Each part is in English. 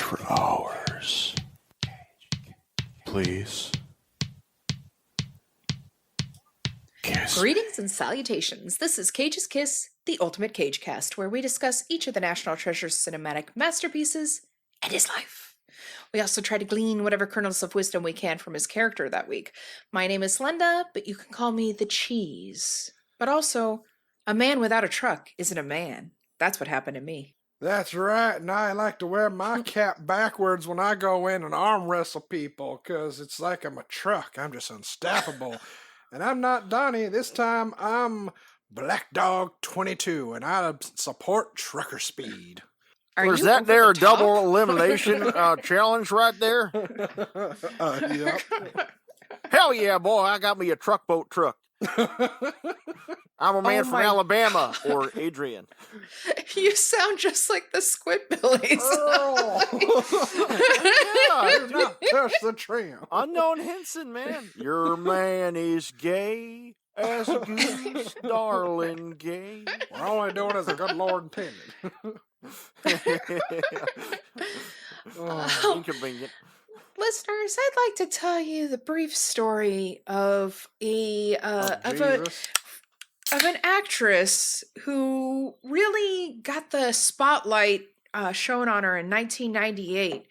cage for hours. Please. Kiss. Greetings and salutations. This is Cage's Kiss, the ultimate cage cast, where we discuss each of the National Treasure's cinematic masterpieces and his life. We also try to glean whatever kernels of wisdom we can from his character that week. My name is Linda, but you can call me the Cheese. But also, a man without a truck isn't a man. That's what happened to me. That's right, and I like to wear my cap backwards when I go in and arm wrestle people, because it's like I'm a truck. I'm just unstoppable. And I'm not Donnie. This time I'm Black Dog 22, and I support trucker speed. Was that there a double elimination challenge right there? Yep. Hell yeah, boy, I got me a truck boat truck. I'm a man from Alabama, or Adrian. You sound just like the Squidbillies. Oh. Do not touch the tram. Unknown Henson, man. Your man is gay as a goose, darling gay. We're only doing as the good Lord intended. Inconvenient. Listeners, I'd like to tell you the brief story of an actress who really got the spotlight shown on her in 1998.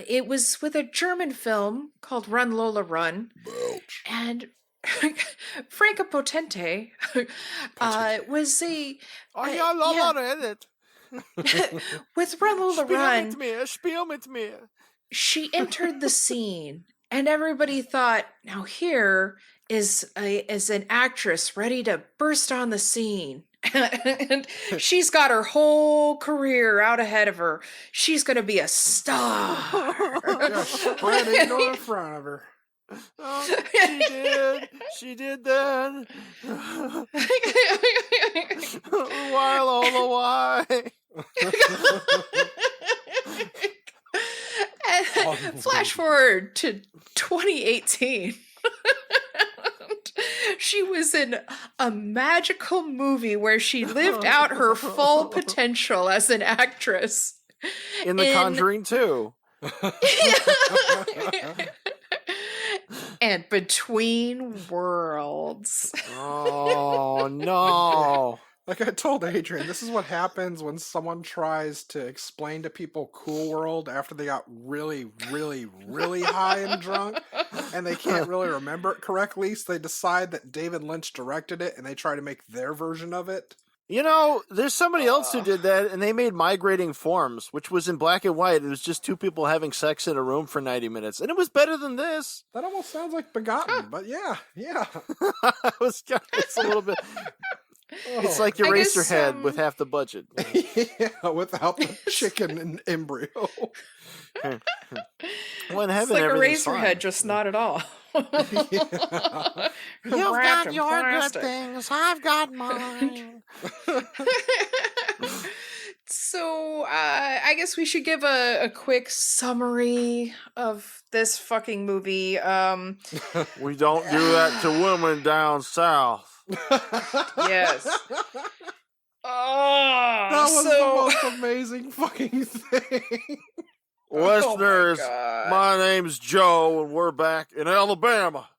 It was with a German film called Run Lola Run. Belch. And Franka Potente was a... I love it. With Run Lola Run... Spiel mit mir. She entered the scene, and everybody thought, now here is an actress ready to burst on the scene. And she's got her whole career out ahead of her. She's going to be a star. Just spread it in front of her. Oh, she did that. Why, Lola, why? And flash forward to 2018. She was in a magical movie where she lived out her full potential as an actress. In The Conjuring 2. And Between Worlds. Oh, no. Like I told Adrian, this is what happens when someone tries to explain to people Cool World after they got really, really, really high and drunk, and they can't really remember it correctly, so they decide that David Lynch directed it, and they try to make their version of it. You know, there's somebody else who did that, and they made Migrating Forms, which was in black and white. It was just two people having sex in a room for 90 minutes, and it was better than this. That almost sounds like Begotten, but yeah. It's a little bit... It's like Eraserhead with half the budget. Yeah, without the chicken and embryo. Well, in heaven, it's like everything's Eraserhead, fine. just not at all. Yeah. You've got your good things, I've got mine. So, I guess we should give a quick summary of this fucking movie. We don't do that to women down south. Yes. That was the most amazing fucking thing. Listeners, God. my name's Joe, and we're back in Alabama.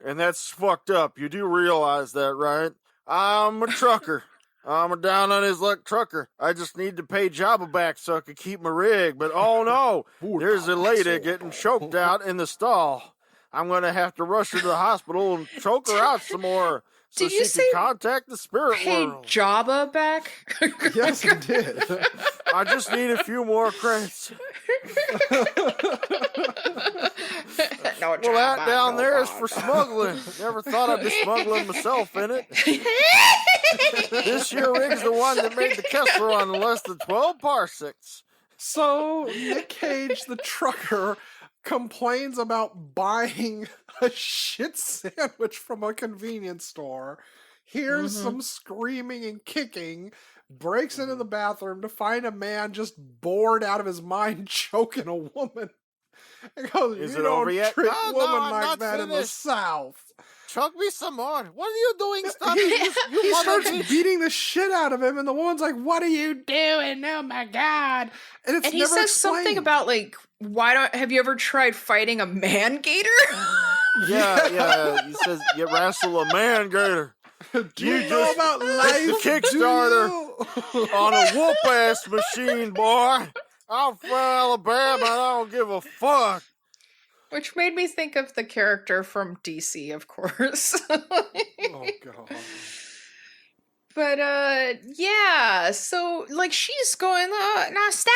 And that's fucked up. You do realize that, right? I'm a trucker. I'm a down on his luck trucker. I just need to pay Jabba back so I can keep my rig. But oh no, there's a lady getting choked out in the stall. I'm going to have to rush her to the hospital and choke her out some more. So Did you she say can contact the spirit Hey, world. Jabba back? Yes, he did. I just need a few more crates. No, Well, that down there is for smuggling. Never thought I'd be smuggling myself in it. This here rig's the one that made the Kessler run in less than 12 parsecs. So, Nick Cage, the trucker, complains about buying a shit sandwich from a convenience store, hears some screaming and kicking, breaks into the bathroom to find a man just bored out of his mind choking a woman. He goes, Is you it don't over yet? treat No, women I'm like not that in the finished. South. Chug me some more. What are you doing? Stop He, it. You he mother starts bitch. beating the shit out of him, and the woman's like, "What are you doing? Oh my god!" And it's And he never says explained. something about like, why don't have you ever tried fighting a man gator? Yeah. He says, you wrestle a man gator. Do You you know just about hit life? the Kickstarter on a whoop-ass machine, boy. I'm from Alabama, and I don't give a fuck. Which made me think of the character from DC, of course. Oh god. But yeah, so like she's going, no, stop,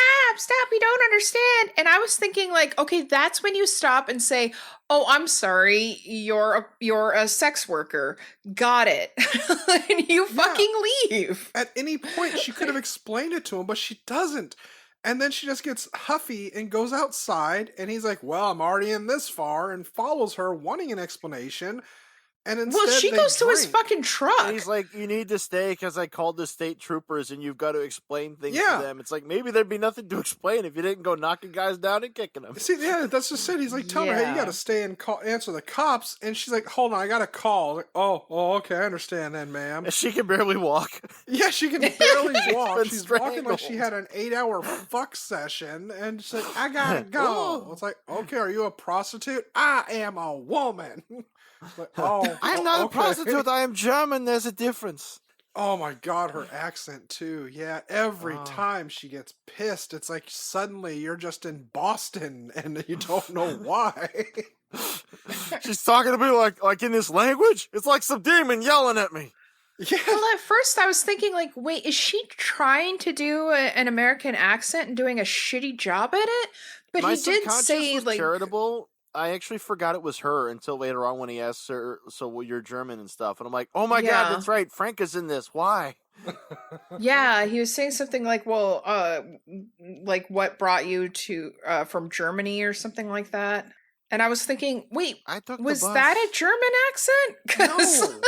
you don't understand. And I was thinking like, okay, that's when you stop and say, oh, I'm sorry, you're a sex worker. Got it. And you fucking leave. At any point, she could have explained it to him, but she doesn't. And then she just gets huffy and goes outside, and he's like, well, I'm already in this far, and follows her, wanting an explanation. And instead, Well, she they goes to his drink. fucking truck. And he's like, you need to stay because I called the state troopers and you've got to explain things Yeah. to them. It's like, maybe there'd be nothing to explain if you didn't go knocking guys down and kicking them. See, yeah, that's just it. He's like, tell her, hey, you Yeah. got to stay and answer the cops. And she's like, hold on, I got a call. Like, oh, okay, I understand then, ma'am. And she can barely walk. Yeah, she can barely walk. been She's walking like she strangled. had an 8-hour fuck session. And she's like, I gotta go. It's like, okay, are you a prostitute? I am a woman. It's like, oh, I'm not a okay. prostitute. I am German. There's a difference. Oh my god, her accent too. Yeah, every Oh. time she gets pissed, it's like suddenly you're just in Boston and you don't know why. She's talking to me like in this language. It's like some demon yelling at me. Yeah. Well, at first I was thinking, like, wait, is she trying to do an American accent and doing a shitty job at it? But My he did subconscious say, was like, charitable. I actually forgot it was her until later on when he asked her, so well, you're German and stuff. And I'm like, oh my Yeah. god, that's right. Franka's in this. Why? yeah, he was saying something like, well, like what brought you to from Germany or something like that. And I was thinking, wait, I took the was bus. that a German accent? 'Cause, No.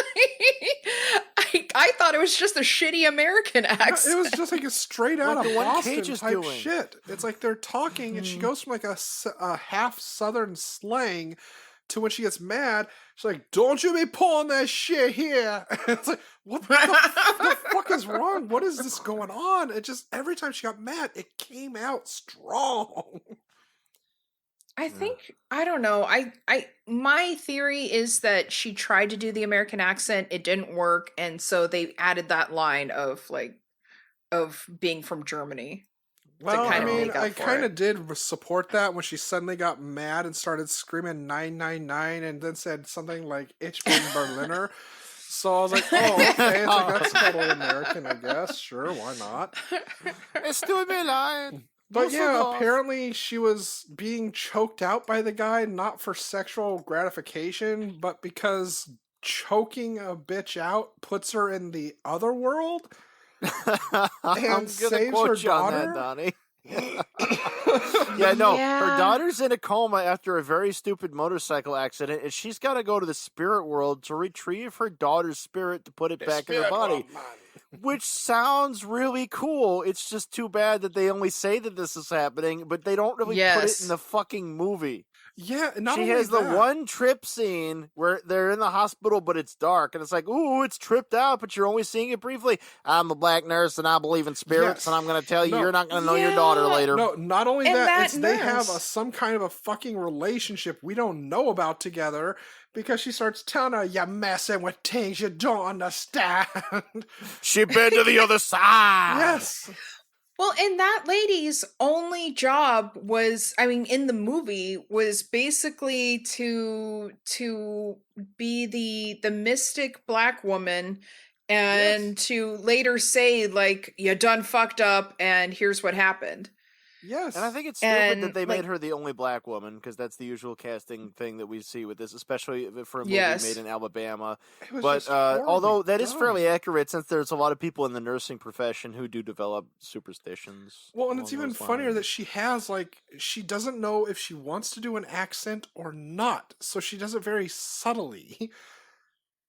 I thought it was just a shitty American No, accent. it was just like a straight out Like of the one Boston Cage is type doing. shit. It's like they're talking and she goes from like a half Southern slang to when she gets mad, she's like, don't you be pulling that shit here. It's like, what the fuck is wrong? What is this going on? It just, every time she got mad, it came out strong. I think I don't know. My theory is that she tried to do the American accent, it didn't work, and so they added that line of like of being from Germany. Well, I kinda mean, make up I for kind it. of did support that when she suddenly got mad and started screaming 999 and then said something like Ich bin Berliner. So I was like, oh, okay. It's like, that's totally American, I guess. Sure, why not? Es tut mir leid. But yeah, Dusseldorf. apparently she was being choked out by the guy, not for sexual gratification, but because choking a bitch out puts her in the other world. I'm gonna saves quote her you on daughter? that, Donnie. Yeah, no, her Yeah. daughter's in a coma after a very stupid motorcycle accident, and she's got to go to the spirit world to retrieve her daughter's spirit to put it back in her body. Which sounds really cool. It's just too bad that they only say that this is happening, but they don't really put it Yes. in the fucking movie. Yeah, not She only has the that, one trip scene where they're in the hospital, but it's dark, and it's like, ooh, it's tripped out, but you're only seeing it briefly. I'm a black nurse, and I believe in spirits, Yes. and I'm going to tell you, No. you're not going to know your daughter Yeah. later. No, not only And that, that it's they have nurse- some kind of a fucking relationship we don't know about together because she starts telling her, you're messing with things you don't understand. She been to the other side. Yes. Well, and that lady's only job was, I mean, in the movie was basically to be the mystic black woman and to later say like you done fucked up and here's what happened. Yes. And I think it's stupid that And, they like- made her the only black woman, because that's the usual casting thing that we see with this, especially for a movie Yes. made in Alabama. It was But just horribly although that is done. fairly accurate, since there's a lot of people in the nursing profession who do develop superstitions. Well, and it's along even those funnier that lines. she has, like, she doesn't know if she wants to do an accent or not. So she does it very subtly.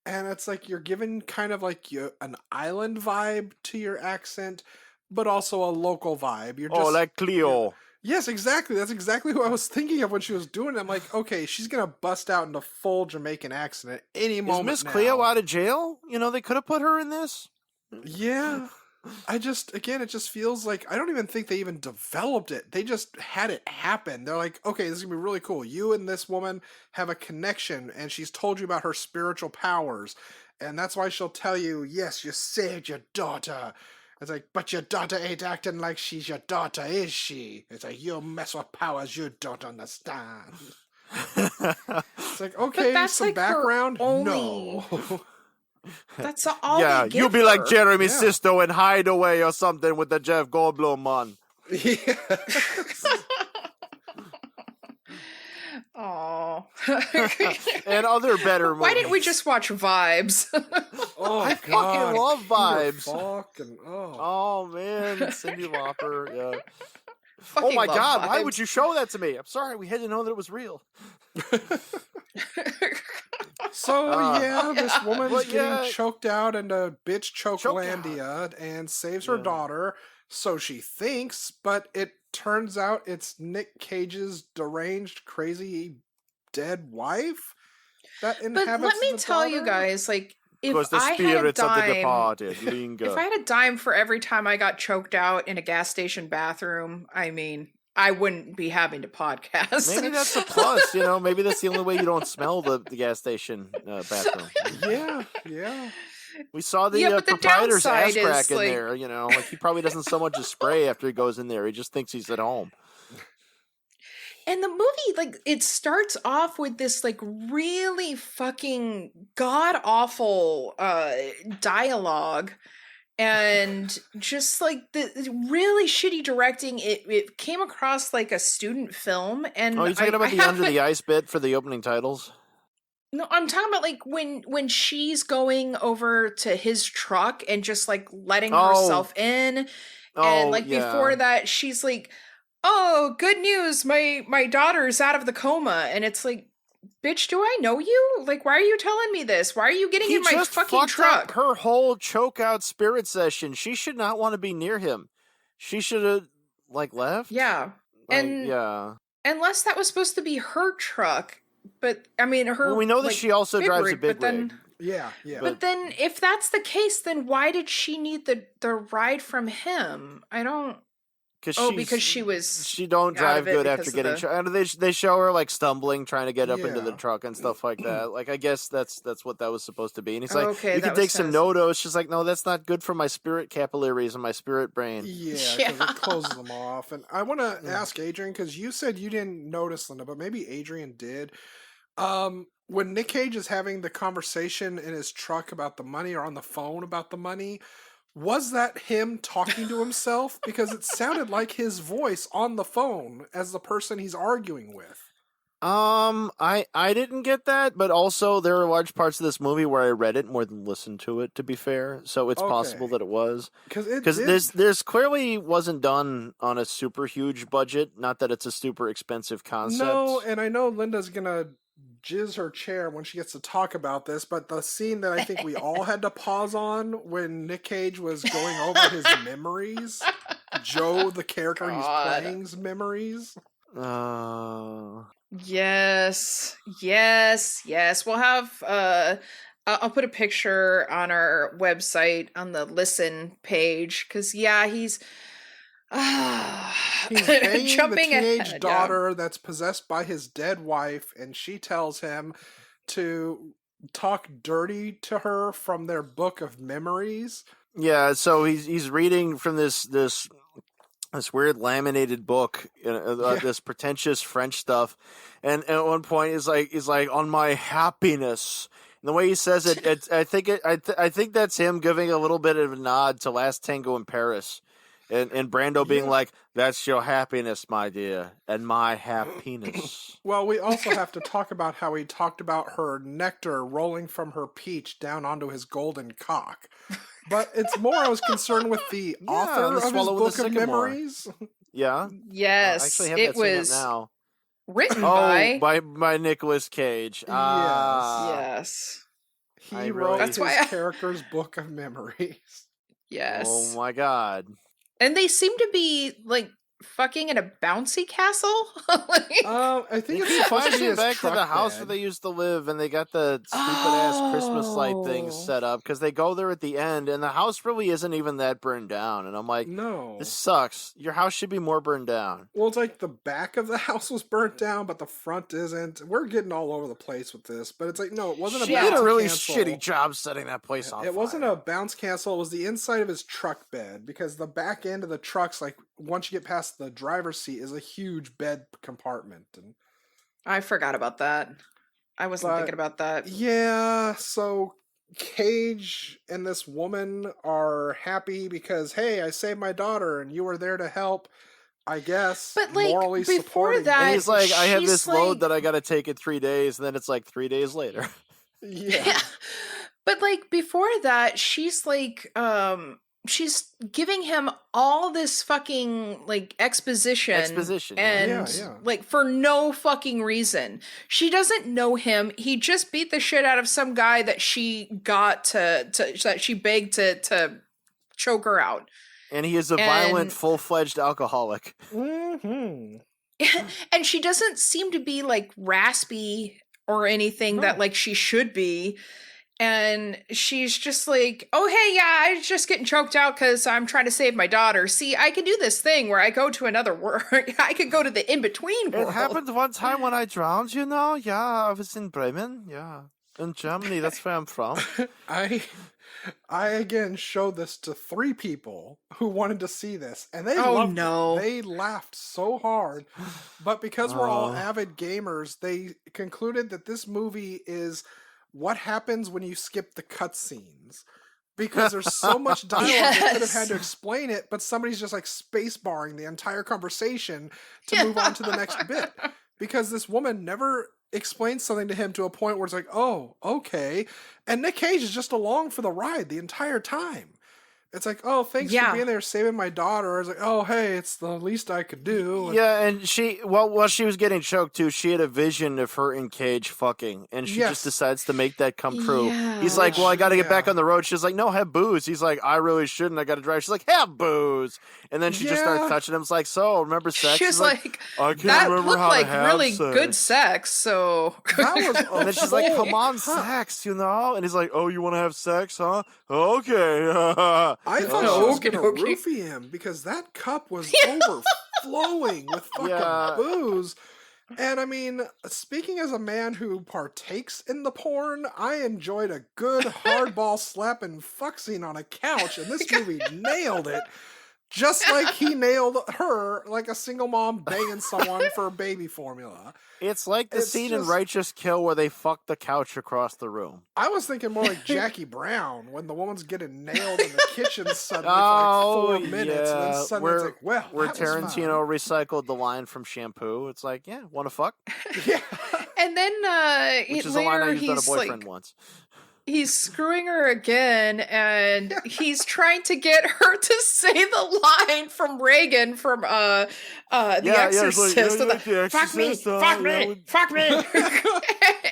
And it's like you're given kind of like an island vibe to your accent, but also a local vibe. You're just, Oh, like Cleo. Yes, exactly. That's exactly who I was thinking of when she was doing it. I'm like, okay, she's gonna bust out into full Jamaican accent at any Is moment Miss now. Cleo out of jail? You know, they could have put her in this. Yeah. It just feels like I don't even think they even developed it. They just had it happen. They're like, okay, this is gonna be really cool. You and this woman have a connection, and she's told you about her spiritual powers, and that's why she'll tell you, yes, you saved your daughter. It's like, but your daughter ain't acting like she's your daughter, is she? It's like, you mess with powers you don't understand. It's like, okay, that's some like her background? only- No. That's all Yeah, they give you be like her. Jeremy Yeah. Sisto and Hideaway or something with the Jeff Goldblum man. Yeah. Oh. And other better movies. Why didn't we just watch Vibes? Oh, I fucking love Peter Vibes. Falk and Oh man, Cyndi Lauper. Yeah. Fucking Oh my love God! Why would Vibes. you show that to me? I'm sorry, we had to know that it was real. So yeah, this woman's But getting yeah. choked out into bitch Choked chokelandia and saves her Yeah. daughter, so she thinks, but it turns out it's Nick Cage's deranged, crazy, dead wife that But inhabits let me the tell you daughter? guys, like, if Because the I had a spirits of the dime, departed linger. if I had a dime for every time I got choked out in a gas station bathroom, I mean, I wouldn't be having to podcast. Maybe that's a plus, you know. Maybe that's the only way you don't smell the gas station bathroom. Yeah. We saw the Yeah, but the proprietor's ass downside crack is, in like- there, you know. Like he probably doesn't so much as spray after he goes in there. He just thinks he's at home. And the movie, like, it starts off with this, like, really fucking god awful dialogue. And just like the really shitty directing, it came across like a student film. And Oh, you're talking about the under the ice bit for the opening titles? No, I'm talking about like when she's going over to his truck and just like letting herself in. And like before that, she's like, "Oh, good news, my daughter's out of the coma." And it's like, bitch, do I know you? Like, why are you telling me this? Why are you getting He in my just fucking fucked truck? up her whole choke out spirit session. She should not want to be near him. She should have like left. Yeah. Like, And yeah. unless that was supposed to be her truck, but I mean her. Well, we know that like, she also big drives a rig, big but then, rig. Yeah. But then, if that's the case, then why did she need the ride from him? I don't. Because she was. She don't out drive of it good after because of getting. the- And they show her like stumbling, trying to get up into the Yeah. truck and stuff like that. Like I guess that's what that was supposed to be. And he's like, Okay, you that can was take some kinda- no-dos. She's like, no, that's not good for my spirit capillaries and my spirit brain. Yeah, because Yeah. it closes them off. And I want to ask Adrian, because you said you didn't notice, Linda, but maybe Adrian did. When Nick Cage is having the conversation in his truck about the money or on the phone about the money, was that him talking to himself? Because it sounded like his voice on the phone as the person he's arguing with. I didn't get that, but also there are large parts of this movie where I read it more than listened to it, to be fair. So it's possible Okay. that it was. Because There's clearly wasn't done on a super huge budget. Not that it's a super expensive concept. No, and I know Linda's gonna jizz her chair when she gets to talk about this, but the scene that I think we all had to pause on when Nick Cage was going over his memories, Joe, the character he's God. playing's memories. Yes. We'll have. I'll put a picture on our website on the listen page because he's. He's banging the jumping teenage ahead, daughter that's possessed by his dead wife, and she tells him to talk dirty to her from their book of memories. Yeah, so he's reading from this weird laminated book, this pretentious French stuff, and at one point he's like on my happiness. And the way he says it, I think that's him giving a little bit of a nod to Last Tango in Paris, and Brando being like, "That's your happiness, my dear, and my happiness." Well, we also have to talk about how he talked about her nectar rolling from her peach down onto his golden cock. But it's more I was concerned with the author the of his Swallow with book the of Sycamore. memories. Yeah, Yes, I actually have it that singing was now. written Oh, by. by Nicolas Cage. Yes. He I wrote really- That's his why I- character's book of memories. Yes. Oh my God. And they seem to be like fucking in a bouncy castle? Like, I think it's He's supposed to be flashing his back to the truck house where bed. they used to live, and they got the stupid-ass Christmas light things Oh. set up, because they go there at the end, and the house really isn't even that burned down, and I'm like, No. this sucks. Your house should be more burned down. Well, it's like the back of the house was burnt down, but the front isn't. We're getting all over the place with this, but it's like, no, it wasn't a She bouncy did a really castle. shitty job setting that place on fire. It wasn't a bounce castle. It was the inside of his truck bed, because the back end of the truck's like, once you get past the driver's seat, is a huge bed compartment. And I forgot about that. I wasn't But- thinking about that. yeah, so Cage and this woman are happy because, hey, I saved my daughter and you were there to help. I guess, But, like, morally before supporting that- And it. he's like, I have she's this load like- that I gotta take in 3 days, and then it's like 3 days later. Yeah. But like before that, she's like she's giving him all this fucking like exposition. Exposition, yeah. And Yeah. like for no fucking reason. She doesn't know him. He just beat the shit out of some guy that she got to that she begged to choke her out. And he is a violent, And- full-fledged alcoholic. Mm-hmm. And she doesn't seem to be like raspy or anything that No. like she should be. And she's just like, oh, hey, yeah, I was just getting choked out because I'm trying to save my daughter. See, I can do this thing where I go to another world. I could go to the in-between world. It happened one time when I drowned, you know? Yeah, I was in Bremen. Yeah. In Germany, that's where I'm from. I again showed this to 3 people who wanted to see this, and they Oh, loved no. it. They laughed so hard, but because we're all Oh. avid gamers, they concluded that this movie is what happens when you skip the cutscenes. Because there's so much dialogue, they could have had to Yes. explain it, but somebody's just like space barring the entire conversation to move on to the next bit. Because this woman never explains something to him to a point where it's like, oh, okay. And Nick Cage is just along for the ride the entire time. It's like, oh, thanks Yeah. for being there saving my daughter. It's like, oh, hey, it's the least I could do. Yeah, and she, well, while she was getting choked too, she had a vision of her and Cage fucking, and she Yes. just decides to make that come true. Yeah. He's like, well, I gotta get back Yeah. on the road. She's like, no, have booze. He's like, I really shouldn't. I gotta drive. She's like, have booze. And then she just starts Yeah. touching him. It's like, so, remember sex? She was He's like, I can't that remember looked how like to have really sex. good sex, so... That was And then she's like, full come on, cut. sex, you know? And he's like, oh, you want to have sex, huh? Okay. I thought Oh, she was going to okey-dokey. roofie him because that cup was overflowing with fucking Yeah. booze. And I mean, speaking as a man who partakes in the porn, I enjoyed a good hardball slapping fuck scene on a couch, and this movie nailed it. Just like he nailed her, like a single mom banging someone for baby formula. It's like the It's scene in just- Righteous Kill where they fuck the couch across the room. I was thinking more like Jackie Brown when the woman's getting nailed in the kitchen suddenly for Oh, like 4 minutes, and then yeah. suddenly it's like, well, Where that was fun. Tarantino recycled the line from Shampoo. It's like, yeah, want to fuck? Yeah. And then Which is a line I later used on a he's boyfriend like, once. he's screwing her again, and he's trying to get her to say the line from Reagan from The Exorcist. of the, fuck me, fuck me, fuck me,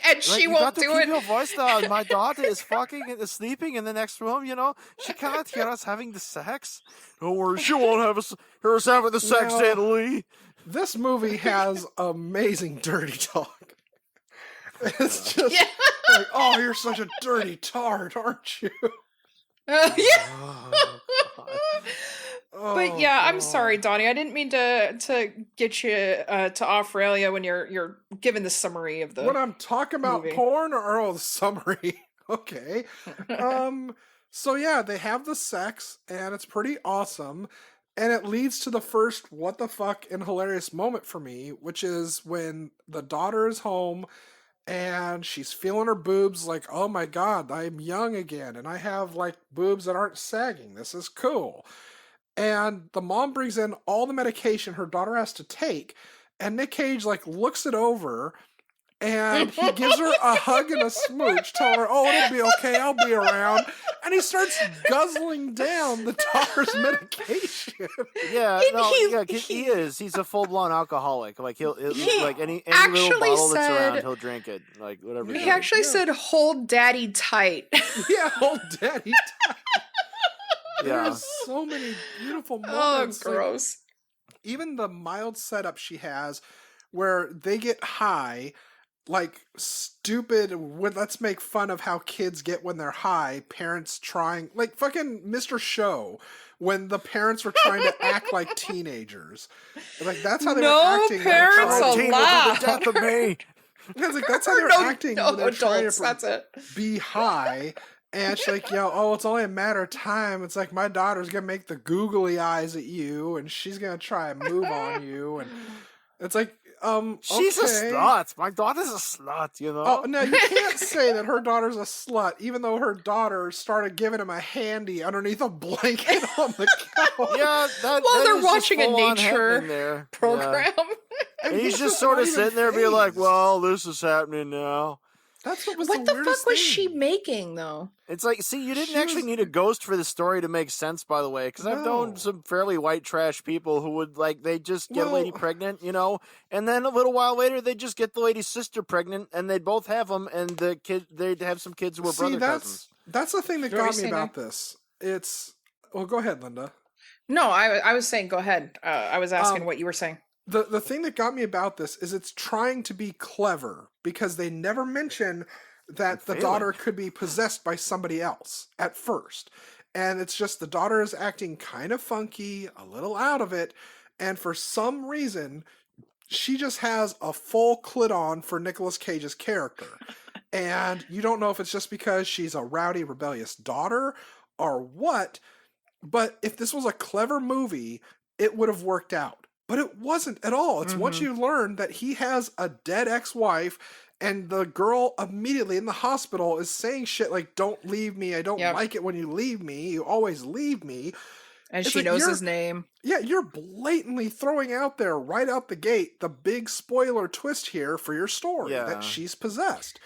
and she won't do it. Your voice down. My daughter is fucking and is sleeping in the next room. You know, she cannot hear us having the sex. Don't worry, she won't have us. Hear us having the sex, No. Aunt Lee. This movie has amazing dirty talk. It's just Yeah. like, oh, you're such a dirty tart, aren't you? Yeah. Oh, God. Oh, But yeah, I'm God. sorry, Donnie. I didn't mean to get you to off rail you when you're giving the summary of the. When I'm talking about movie. porn or the summary, okay. So yeah, they have the sex and it's pretty awesome. And it leads to the first what the fuck and hilarious moment for me, which is when the daughter is home and she's feeling her boobs like, oh my God, I'm young again and I have like boobs that aren't sagging. This is cool. And the mom brings in all the medication her daughter has to take, and Nick Cage like looks it over and he gives her a hug and a smooch, telling her, oh, it'll be okay, I'll be around. And he starts guzzling down the daughter's medication. Yeah, He- no, he- yeah, 'cause he is. He's a full blown alcoholic. Like he'll He like any little actually bottle that's around, said- he'll drink it. Like whatever. He actually Yeah. said, "Hold daddy tight." Yeah, old daddy. Yeah. There's so many beautiful Oh, moments. like, gross. even the mild setup she has where they get high, like stupid, let's make fun of how kids get when they're high, parents trying, like fucking Mr. Show, when the parents were trying to act like teenagers. Like, that's how they were acting. Parents allowed. The death of me. It's like, that's how they're acting when they're trying adults, that's it. be high. And she's like, it's only a matter of time. It's like, my daughter's going to make the googly eyes at you, and she's going to try and move on you. And it's like, she's okay. a slut. My daughter's a slut, you know? Oh, no, you can't say that her daughter's a slut, even though her daughter started giving him a handy underneath a blanket on the couch. Yeah, they're watching a nature program. Yeah. And he's just sort of sitting there being like, well, this is happening now. That's what was What the the weirdest fuck was thing. she making, though? It's like, see, you didn't actually need a ghost for the story to make sense, by the way, because I've known some fairly white trash people who would, like, they just get a lady pregnant, you know, and then a little while later, they just get the lady's sister pregnant, and they'd both have them, and the kid, they'd have some kids who were brother cousins. That's the thing that got me about this. Well, go ahead, Linda. No, I was saying, go ahead. I was asking what you were saying. The thing that got me about this is it's trying to be clever, because they never mention that the daughter could be possessed by somebody else at first. And it's just the daughter is acting kind of funky, a little out of it, and for some reason, she just has a full clit on for Nicolas Cage's character. And you don't know if it's just because she's a rowdy, rebellious daughter or what, but if this was a clever movie, it would have worked out. But it wasn't at all. It's once you learn that he has a dead ex-wife, and the girl immediately in the hospital is saying shit like, don't leave me, I don't like it when you leave me, you always leave me. And she knows his name. Yeah, you're blatantly throwing out there, right out the gate, the big spoiler twist here for your story, that she's possessed.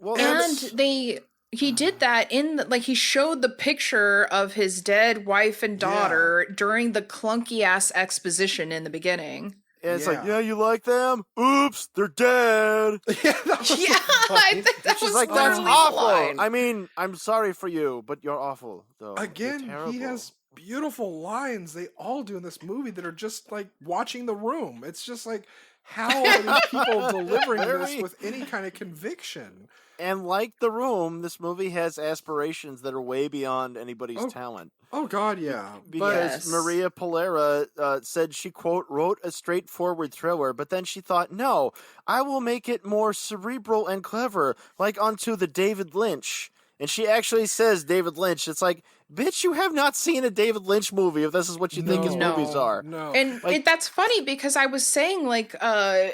Well, and he did that he showed the picture of his dead wife and daughter during the clunky ass exposition in the beginning. And it's like, you like them? Oops, they're dead. I think that was like, that's awful. I mean, I'm sorry for you, but you're awful, though. Again, he has beautiful lines. They all do in this movie that are just like watching The Room. It's just like, how are these people delivering this with any kind of conviction? And like The Room, this movie has aspirations that are way beyond anybody's talent. Oh, God, yeah. Because Maria Polera said she, quote, wrote a straightforward thriller, but then she thought, no, I will make it more cerebral and clever, like onto the David Lynch. And she actually says David Lynch. It's like, bitch, you have not seen a David Lynch movie if this is what you think his movies are. No. And that's funny because I was saying, like,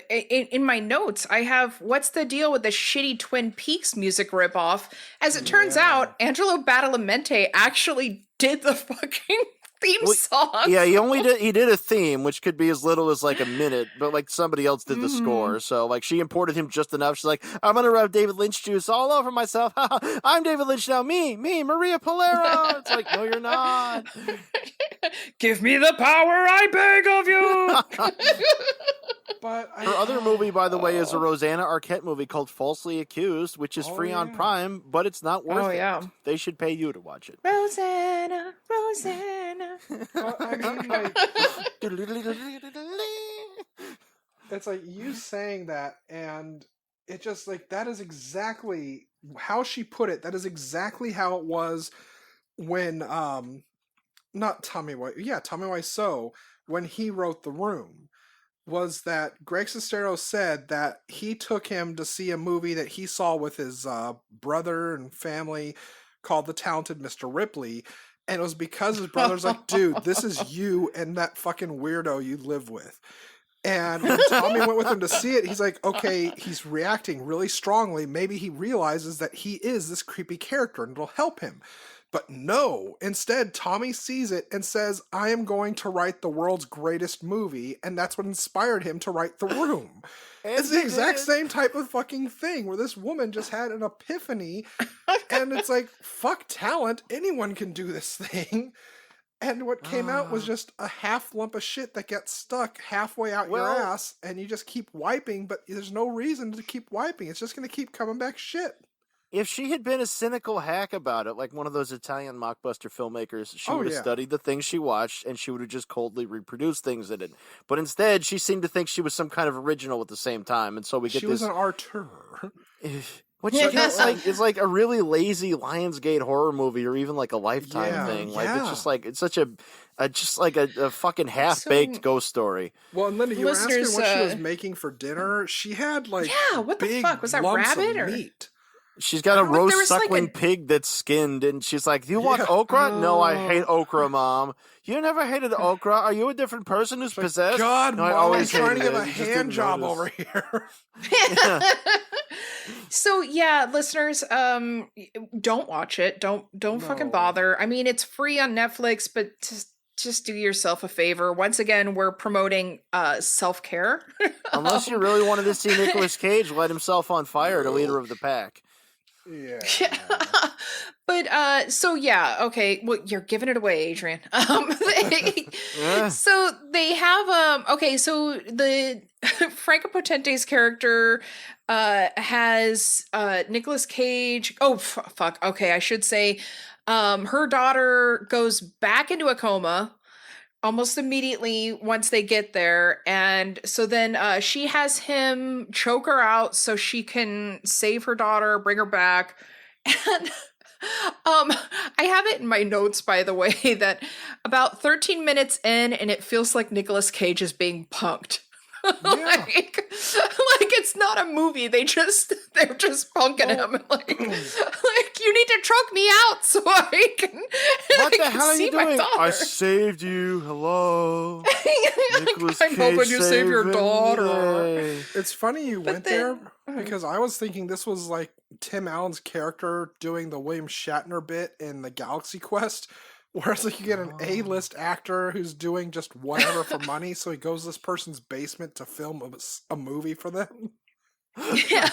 in my notes, I have, what's the deal with the shitty Twin Peaks music ripoff? As it turns out, Angelo Badalamenti actually did the fucking theme song. Yeah, he did a theme, which could be as little as like a minute, but like somebody else did the score. So like she imported him just enough. She's like, I'm gonna rub David Lynch juice all over myself. I'm David Lynch now. Me, Maria Polera. It's like, no, you're not. Give me the power, I beg of you. But her other movie, by the way, is a Rosanna Arquette movie called Falsely Accused, which is free on Prime, but it's not worth it. They should pay you to watch it. Rosanna. Well, I mean, like, it's like you saying that, and it just like, that is exactly how she put it. That is exactly how it was when not Tommy Wiseau, when he wrote The Room, was that Greg Sestero said that he took him to see a movie that he saw with his brother and family called The Talented Mr. Ripley. And it was because his brother's like, dude, this is you and that fucking weirdo you live with. And when Tommy went with him to see it, he's like, okay, he's reacting really strongly. Maybe he realizes that he is this creepy character and it'll help him. But no, instead, Tommy sees it and says, I am going to write the world's greatest movie. And that's what inspired him to write The Room. It's the exact same type of fucking thing where this woman just had an epiphany. And it's like, fuck talent. Anyone can do this thing. And what came out was just a half lump of shit that gets stuck halfway out your ass. And you just keep wiping, but there's no reason to keep wiping. It's just going to keep coming back shit. If she had been a cynical hack about it, like one of those Italian mockbuster filmmakers, she would have studied the things she watched, and she would have just coldly reproduced things in it. But instead, she seemed to think she was some kind of original at the same time, and so we get She this. was an auteur. Which is like a really lazy Lionsgate horror movie, or even like a Lifetime thing. Like it's just like it's such a fucking half baked ghost story. Well, and Linda, you were asking what she was making for dinner. She had like what the big fuck was that? lumps Rabbit of or meat. She's got a roast suckling like pig that's skinned, and she's like, "Do you want okra?" No, I hate okra, Mom. You never hated okra? Are you a different person who's possessed? God, no, Mom, I always I'm trying to hated give it. a You just hand didn't job notice. over here. So yeah, listeners, don't watch it. Don't fucking bother. I mean, it's free on Netflix, but just do yourself a favor. Once again, we're promoting self-care. Um, Unless you really wanted to see Nicolas Cage light himself on fire, the leader of the pack. Yeah. But so yeah, okay. Well, you're giving it away, Adrian. So they have okay, so the Franka Potente's character has Nicolas Cage. Oh fuck. Okay, I should say her daughter goes back into a coma almost immediately once they get there, and so then she has him choke her out so she can save her daughter, bring her back. And I have it in my notes, by the way, that about 13 minutes in and it feels like Nicolas Cage is being punked. like it's not a movie. They're just punking him. Like you need to choke me out so I can. What the hell are you doing? I saved you. Hello. Nicolas I'm hoping Cage you save your saving daughter. me. It's funny you went there because I was thinking this was like Tim Allen's character doing the William Shatner bit in the Galaxy Quest, where it's like you get an A-list actor who's doing just whatever for money, so he goes to this person's basement to film a movie for them. Yeah.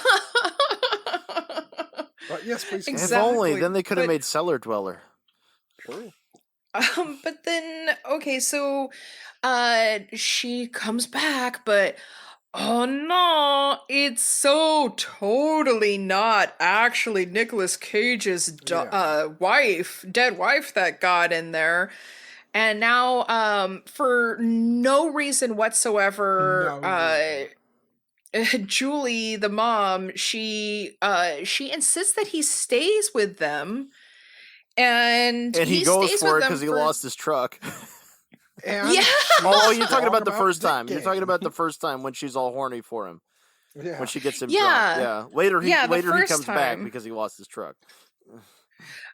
But yes, please. Exactly. If only, then they could have made Cellar Dweller. True. But then okay, so she comes back, but oh no, it's so totally not actually Nicolas Cage's dead wife that got in there. And now for no reason whatsoever, Julie, the mom, she insists that he stays with them. And he goes for it because he lost his truck. And oh, you're talking about the first time. You're talking about the first time when she's all horny for him. Yeah. When she gets him drunk. Yeah. Later he comes back because he lost his truck.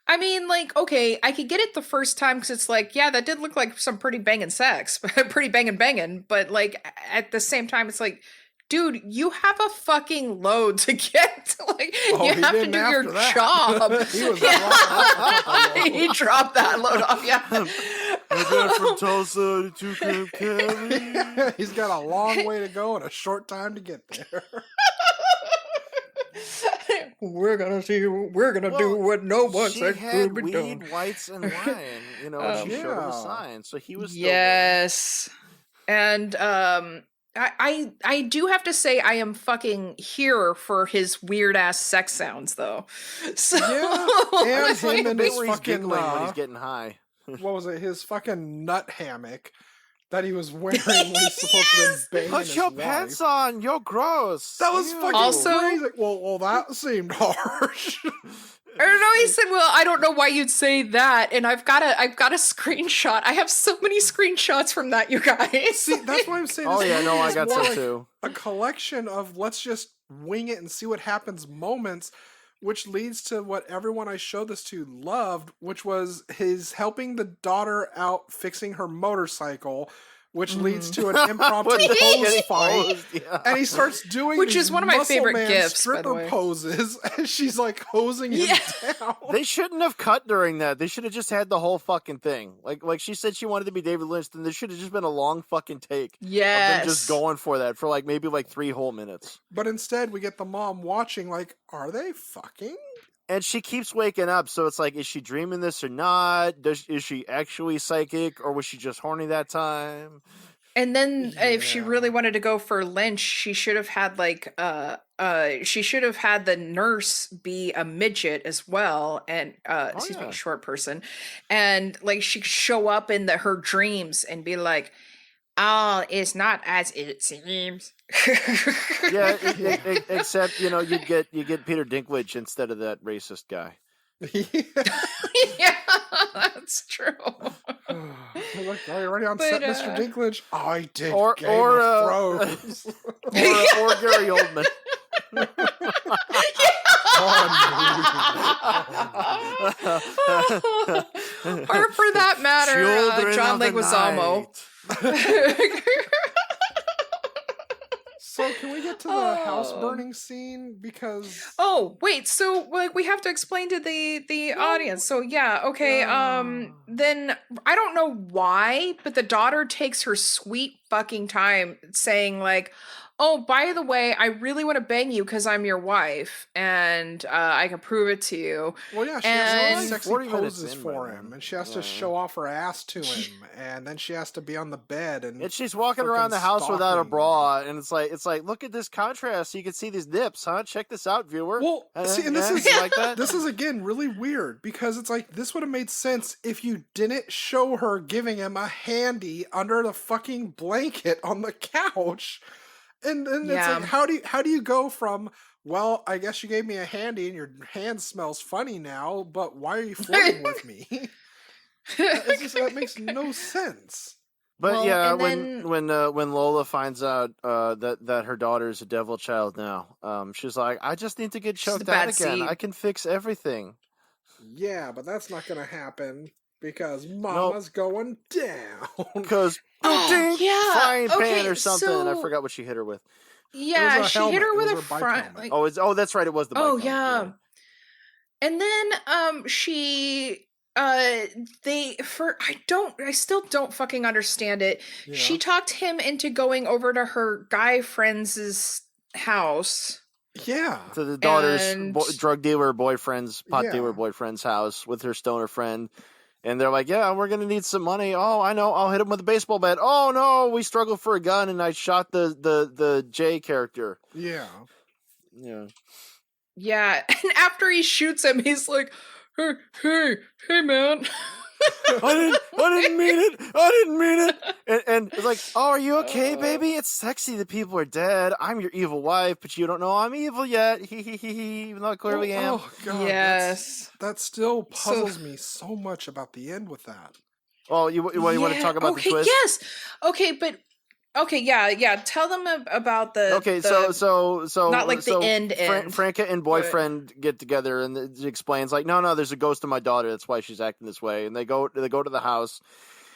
I mean, like, okay, I could get it the first time because it's like, yeah, that did look like some pretty banging sex, pretty banging, but like at the same time, it's like, dude, you have a fucking load to get. Like, you have to do your job. He dropped that load off. Yeah. I got from Tulsa to Camp Cali. He's got a long way to go and a short time to get there. We're gonna do what no one said could be done. Weed, whites, and wine. You know, she showed him a sign, so he was. Yes, and I do have to say I am fucking here for his weird ass sex sounds though. So yeah, and him and his he's fucking giggling when he's getting high. What was it? His fucking nut hammock that he was wearing when he's supposed to be banging Put his your wife. pants on. You're gross. That was fucking Also- crazy. Well, that seemed harsh. I don't know. He said, "Well, I don't know why you'd say that." And I've got a screenshot. I have so many screenshots from that, you guys. See, that's why I'm saying. Oh this yeah, movie no, I is got more some like too. A collection of let's just wing it and see what happens moments, which leads to what everyone I showed this to loved, which was his helping the daughter out fixing her motorcycle, which leads to an impromptu pose fight. Yeah. And he starts doing Which these is one of my muscle favorite man gifs, by the stripper way. poses, and she's like hosing him down. They shouldn't have cut during that. They should have just had the whole fucking thing. Like she said she wanted to be David Lynch, then there should have just been a long fucking take. Yes. Of them just going for that for like maybe like 3 whole minutes. But instead, we get the mom watching, like, are they fucking? And she keeps waking up, so it's like, is she dreaming this or not? Is she actually psychic, or was she just horny that time? And then if she Yeah. really wanted to go for Lynch, she should have had like she should have had the nurse be a midget as well, and excuse me, yeah. short person, and like she could show up in her dreams and be like, "Oh, it's not as it seems." Yeah, except you get Peter Dinklage instead of that racist guy. Yeah, that's true. Look, are you already on But, set, Mr. Dinklage? I did Or- Game or, of Thrones. Or Gary Oldman. Or for that matter, Children John of the Leguizamo. night. So can we get to the house burning scene? Because Oh, wait, so like we have to explain to the audience. So yeah, okay, then I don't know why, but the daughter takes her sweet fucking time saying like, "Oh, by the way, I really want to bang you because I'm your wife and I can prove it to you." well, yeah, she has And- sexy 40 minutes poses in for by him, then. and she has to Yeah. show off her ass to him, and then she has to be on the bed And she's walking frickin' around the house without a stalking. bra, and it's like, look at this contrast. You can see these nips, huh? Check this out, viewer. Well, see, and this Yeah, is you like that. this is again really weird because it's like this would have made sense if you didn't show her giving him a handy under the fucking blanket on the couch, and then it's Yeah. like how do you go from, well, I guess you gave me a handy and your hand smells funny now, but why are you flirting with me? That makes no sense. But Well, yeah, and then- when Lola finds out that her daughter's a devil child now, she's like, I just need to get She's the choked bad out again. seed. I can fix everything. Yeah, but that's not gonna happen because Mama's going down. Because Oh, yeah, frying pan okay, or something, and I so- forgot what she hit her with. Yeah, a she hit helmet. her It with was a her bike front. helmet. Like, That's right. It was the bike oh helmet, yeah. And then she I still don't fucking understand it. She Yeah. talked him into going over to her guy friend's house. Yeah. To the daughter's And- drug dealer boyfriend's pot Yeah. dealer boyfriend's house with her stoner friend, and they're like, "Yeah, we're gonna need some money." Oh, I know. I'll hit him with a baseball bat. Oh no, we struggled for a gun, and I shot the J character. Yeah. Yeah. Yeah, and after he shoots him, he's like, hey, man. I didn't mean it. I didn't mean it. And it's like, oh, are you okay, baby? It's sexy that people are dead. I'm your evil wife, but you don't know I'm evil yet. Even though I clearly am. Oh god. Yes. That still puzzles me so much about the end with that. Oh, you want to talk about okay, the twist? Yes. Okay, but okay, yeah. Tell them about the Okay, the, so not like the end. Franka and boyfriend get together, and it explains like, no, there's a ghost of my daughter. That's why she's acting this way. And they go to the house,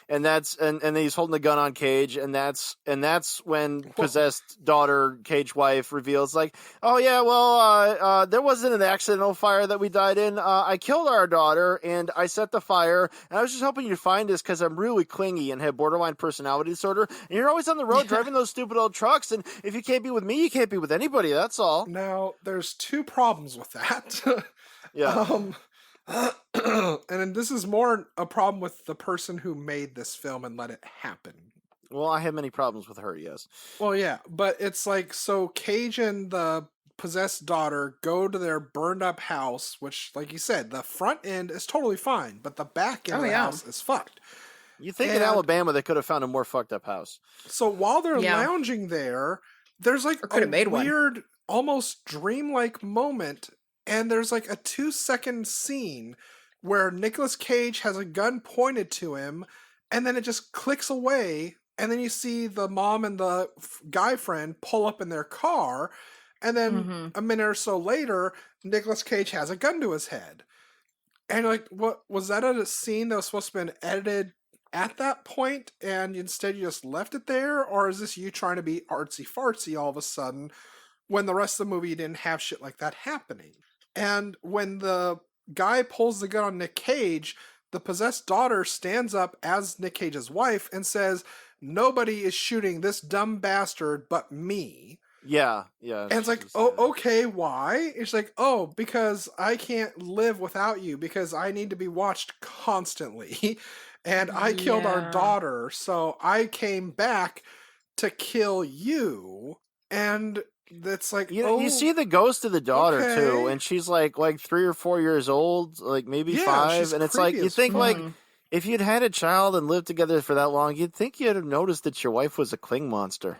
and and he's holding the gun on Cage, and that's when possessed daughter Cage wife reveals like, oh yeah, well there wasn't an accidental fire that we died in. I killed our daughter and I set the fire, and I was just hoping you'd find us because I'm really clingy and have borderline personality disorder. And you're always on the road driving those stupid old trucks, and if you can't be with me, you can't be with anybody. That's all. Now, there's two problems with that. Yeah. And then this is more a problem with the person who made this film and let it happen. Well, I have many problems with her, yes. Well, yeah, but it's like, so Cage and the possessed daughter go to their burned up house, which, like you said, the front end is totally fine, but the back end Oh, of the yeah. house is fucked. You think in And- Alabama they could have found a more fucked up house. So while they're Yeah. lounging there, there's like Or coulda a made one. weird, almost dreamlike moment, and there's like a 2-second scene where Nicolas Cage has a gun pointed to him, and then it just clicks away, and then you see the mom and the guy friend pull up in their car, and then Mhm. a minute or so later, Nicolas Cage has a gun to his head. And you're like, what was that a scene that was supposed to have been edited at that point, and instead you just left it there? Or is this you trying to be artsy fartsy all of a sudden when the rest of the movie didn't have shit like that happening? And when the guy pulls the gun on Nick Cage, the possessed daughter stands up as Nick Cage's wife and says, nobody is shooting this dumb bastard but me. Yeah. And it's like, she's- oh, okay, why? It's like, oh, because I can't live without you because I need to be watched constantly. And I killed our Yeah. daughter, so I came back to kill you. And that's like, you see the ghost of the daughter too, okay. and she's like 3 or 4 years old, like maybe Yeah, 5, she's and it's like creepy you as think fuck. like if you'd had a child and lived together for that long, you'd think you'd have noticed that your wife was a cling monster.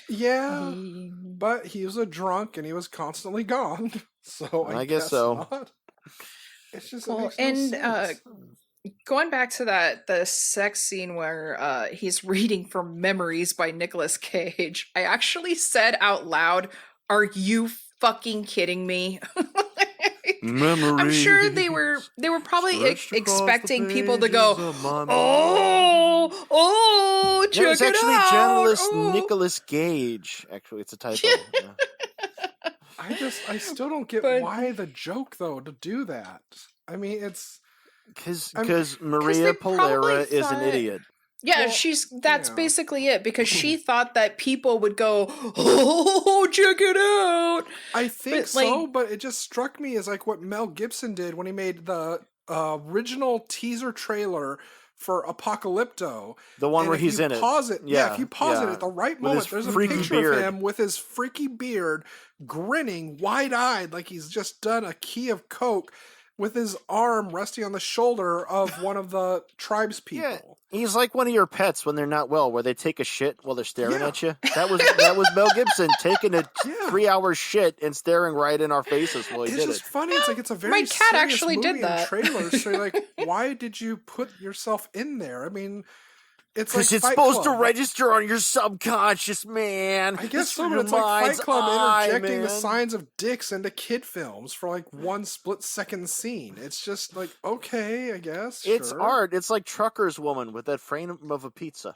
Yeah, but he was a drunk and he was constantly gone. So I guess so. not. It's just Well, it makes no sense. Going back to the sex scene where he's reading from Memories by Nicolas Cage, I actually said out loud, "Are you fucking kidding me?" Memories. I'm sure they were probably expecting people to go, "Oh, check it's it actually out." journalist Oh. Nicolas Gage. Actually, it's a typo. Yeah. I still don't get why the joke though to do that. I mean, it's because Maria Polera is an idiot. Yeah, that's basically it, because she thought that people would go, "Oh, check it out." I think but it just struck me as like what Mel Gibson did when he made the original teaser trailer for Apocalypto. The one where he's in it. Pause it. Yeah, if you pause it at the right moment, there's a picture of him with his freaky beard, grinning, wide-eyed, like he's just done a key of coke, with his arm resting on the shoulder of one of the tribes people. Yeah, he's like one of your pets when they're not well, where they take a shit while they're staring at you. That was Mel Gibson taking a 3-hour shit and staring right in our faces while he did it. It's just funny. It's like it's a very my cat actually did that. Trailer, so you're like, why did you put yourself in there? I mean, it's because like it's supposed to register on your subconscious, man. I guess so, but it's like Fight Club interjecting the signs of dicks into kid films for like one split-second scene. It's just like, okay, I guess. It's art. It's like Trucker's Woman with that frame of a pizza.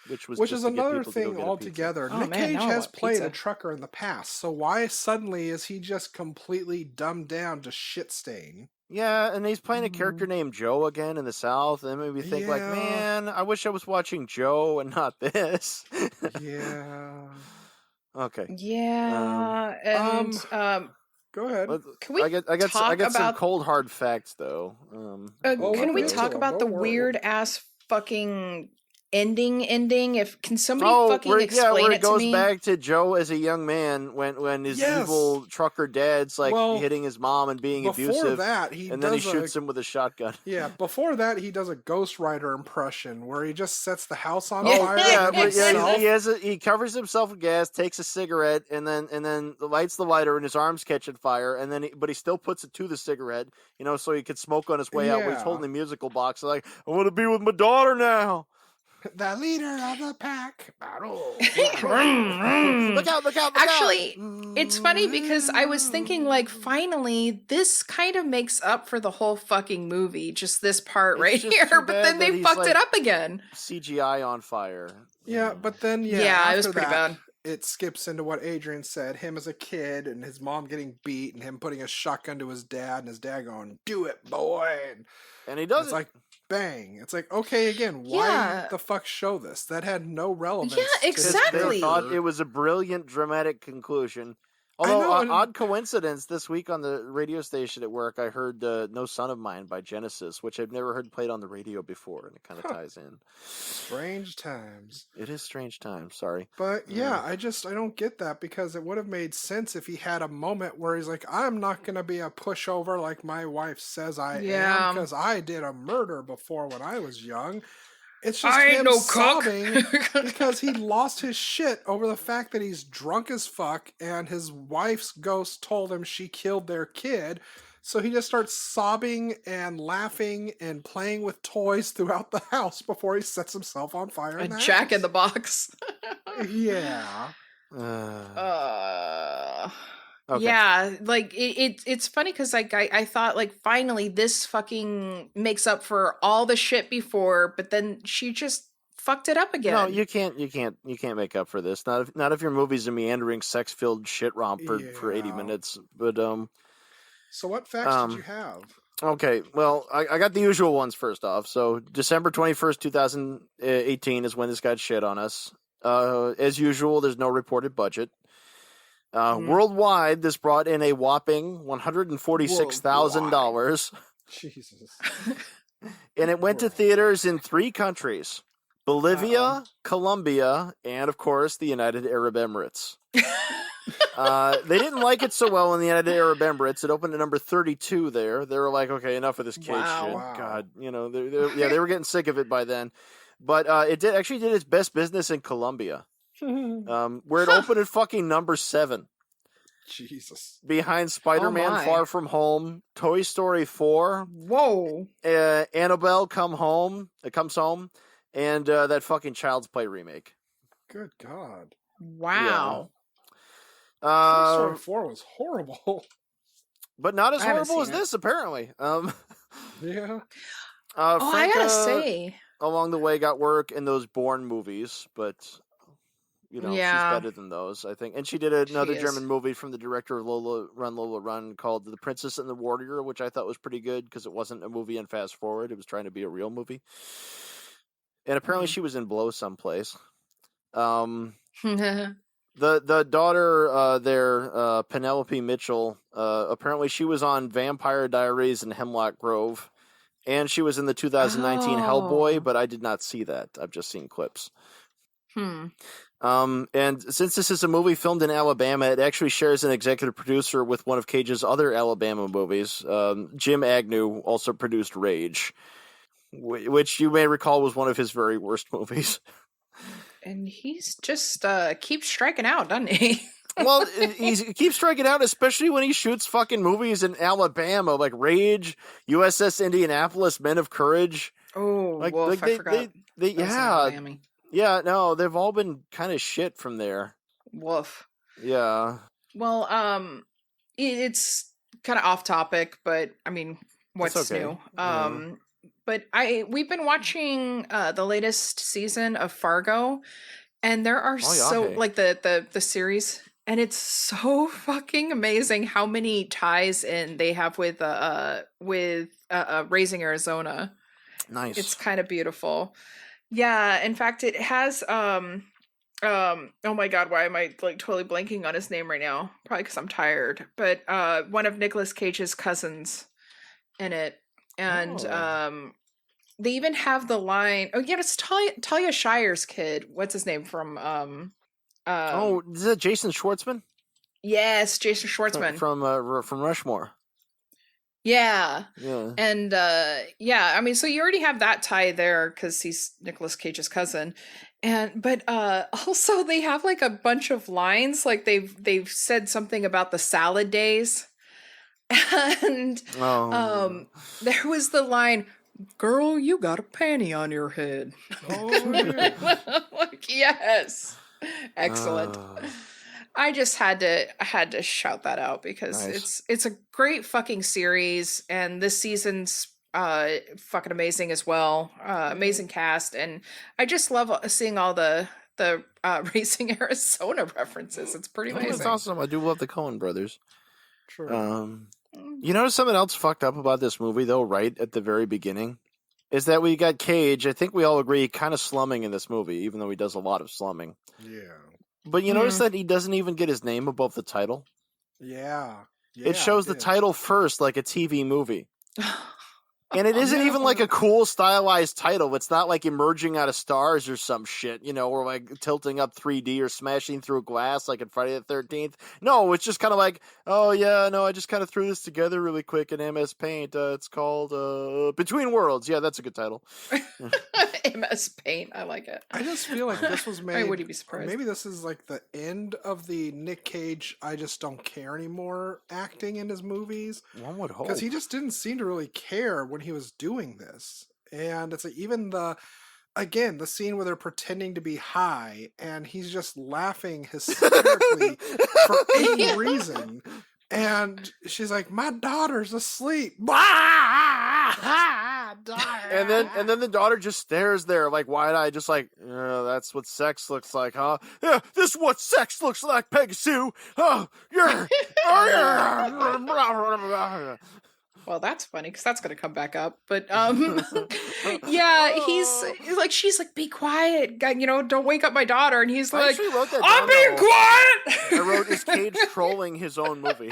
Which is another thing altogether. Nick Cage has played a trucker in the past, so why suddenly is he just completely dumbed down to shit stain? Yeah, and he's playing a character named Joe again in the South, and it made me think like, man, I wish I was watching Joe and not this. Yeah. Okay. Yeah, and go ahead. Can we I got some cold hard facts though. Can we talk about the weird ass fucking ending? Can somebody fucking explain it to me? Where it goes back to Joe as a young man when his evil trucker dad's like hitting his mom and being abusive. That, then he shoots him with a shotgun. Yeah, before that he does a Ghost Rider impression where he just sets the house on fire. He covers himself with gas, takes a cigarette, and then lights the lighter, and his arms catch on fire. But he still puts it to the cigarette, so he could smoke on his way out. Where he's holding the musical box, like, I want to be with my daughter now. The leader of the pack. Look out. Actually, it's funny because I was thinking, like, finally, this kind of makes up for the whole fucking movie, just this part right here, but then they fucked it up again. CGI on fire. Yeah, but then, it was pretty bad. It skips into what Adrian said, him as a kid and his mom getting beat and him putting a shotgun to his dad and his dad going, "Do it, boy." And he does It's like, bang. It's like, okay, again, why the fuck show this? That had no relevance. Yeah, exactly. They thought it was a brilliant dramatic conclusion. Although, odd coincidence, this week on the radio station at work, I heard No Son of Mine by Genesis, which I've never heard played on the radio before, and it kind of ties in. Strange times. It is strange times, sorry. But I don't get that, because it would have made sense if he had a moment where he's like, I'm not going to be a pushover like my wife says I am, because I did a murder before when I was young. It's just him sobbing because he lost his shit over the fact that he's drunk as fuck and his wife's ghost told him she killed their kid. So he just starts sobbing and laughing and playing with toys throughout the house before he sets himself on fire. A Jack in the Box. Yeah. Okay. Yeah, like it's funny because like I thought like finally this fucking makes up for all the shit before, but then she just fucked it up again. No, you can't make up for this. Not if your movie's a meandering sex-filled shit romp for 80 minutes. But so what facts did you have? Okay, well, I got the usual ones first off. So December 21st, 2018 is when this got shit on us. As usual, there's no reported budget. Worldwide, this brought in a whopping $146,000. Jesus. And it went to theaters in 3 countries. Bolivia, Colombia, and of course the United Arab Emirates. They didn't like it so well in the United Arab Emirates. It opened at number 32 there. They were like, okay, enough of this cage shit. Wow. God, they were getting sick of it by then. But it did its best business in Colombia, where it opened at fucking number 7. Jesus. Behind Spider-Man my. Far From Home, Toy Story 4, Whoa. Annabelle Comes Home, and that fucking Child's Play remake. Good God. Wow. Toy Story 4 was horrible. But not as I haven't horrible as seen it. this, apparently. Yeah. I gotta say. Along the way, got work in those Bourne movies, but Yeah. she's better than those, I think. And she did another She is. German movie from the director of Run Lola Run called The Princess and the Warrior, which I thought was pretty good because it wasn't a movie in fast forward; it was trying to be a real movie. And apparently, she was in Blow someplace. The daughter there, Penelope Mitchell, apparently she was on Vampire Diaries and Hemlock Grove, and she was in the 2019 Hellboy, Oh. but I did not see that. I've just seen clips. Hmm. And since this is a movie filmed in Alabama, it actually shares an executive producer with one of Cage's other Alabama movies. Jim Agnew also produced Rage, which you may recall was one of his very worst movies. And he's just keeps striking out, doesn't he? Well, he keeps striking out, especially when he shoots fucking movies in Alabama, like Rage, USS Indianapolis, Men of Courage. Oh, Like, woof, I forgot. They That was in yeah, Miami. yeah, no, they've all been kind of shit from there. Woof. Yeah. Well, it's kind of off topic, but I mean, what's okay. new? Yeah. But we've been watching the latest season of Fargo, and there are hey. like the series, and it's so fucking amazing how many ties in they have with Raising Arizona. Nice. It's kind of beautiful. Yeah, in fact, it has oh my god, why am I like totally blanking on his name right now? Probably because I'm tired. But one of Nicolas Cage's cousins in it, and they even have the line. Oh yeah, it's Talia Shire's kid. What's his name from? Is that Jason Schwartzman? Yes, Jason Schwartzman from Rushmore. Yeah. Yeah. And yeah, I mean, so you already have that tie there because he's Nicolas Cage's cousin. But also they have like a bunch of lines, like they've said something about the salad days. And there was the line, "Girl, you got a panty on your head." Oh, yeah. Like, yes. Excellent. I just had to shout that out because Nice. it's a great fucking series, and this season's fucking amazing as well. Amazing cast, and I just love seeing all the Racing Arizona references. It's pretty amazing. That's awesome. I do love the Coen brothers. True. You notice something else fucked up about this movie though, right at the very beginning? Is that we got Cage, I think we all agree, kind of slumming in this movie, even though he does a lot of slumming. Yeah. But you notice that he doesn't even get his name above the title? Yeah. It shows the title first, like a TV movie. And it isn't even like a cool stylized title. It's not like Emerging Out of Stars or some shit, or like tilting up 3D or smashing through glass like in Friday the 13th. No, it's just kind of like, oh yeah, no, I just kind of threw this together really quick in MS Paint. It's called Between Worlds. Yeah, that's a good title. MS Paint, I like it. I just feel like this was made. Would you be surprised? Maybe this is like the end of the Nick Cage "I just don't care anymore" acting in his movies. One would hope, because he just didn't seem to really care when he was doing this. And it's like even the scene where they're pretending to be high and he's just laughing hysterically for any reason. And she's like, "My daughter's asleep." And then the daughter just stares there like wide-eyed, just like, that's what sex looks like, huh? Yeah, this is what sex looks like, Peggy Sue. Oh, yeah. Well, that's funny because that's gonna come back up. But yeah, he's like, she's like, "Be quiet, don't wake up my daughter," and he's like, "I'm being quiet." I wrote, "Is Cage trolling his own movie?"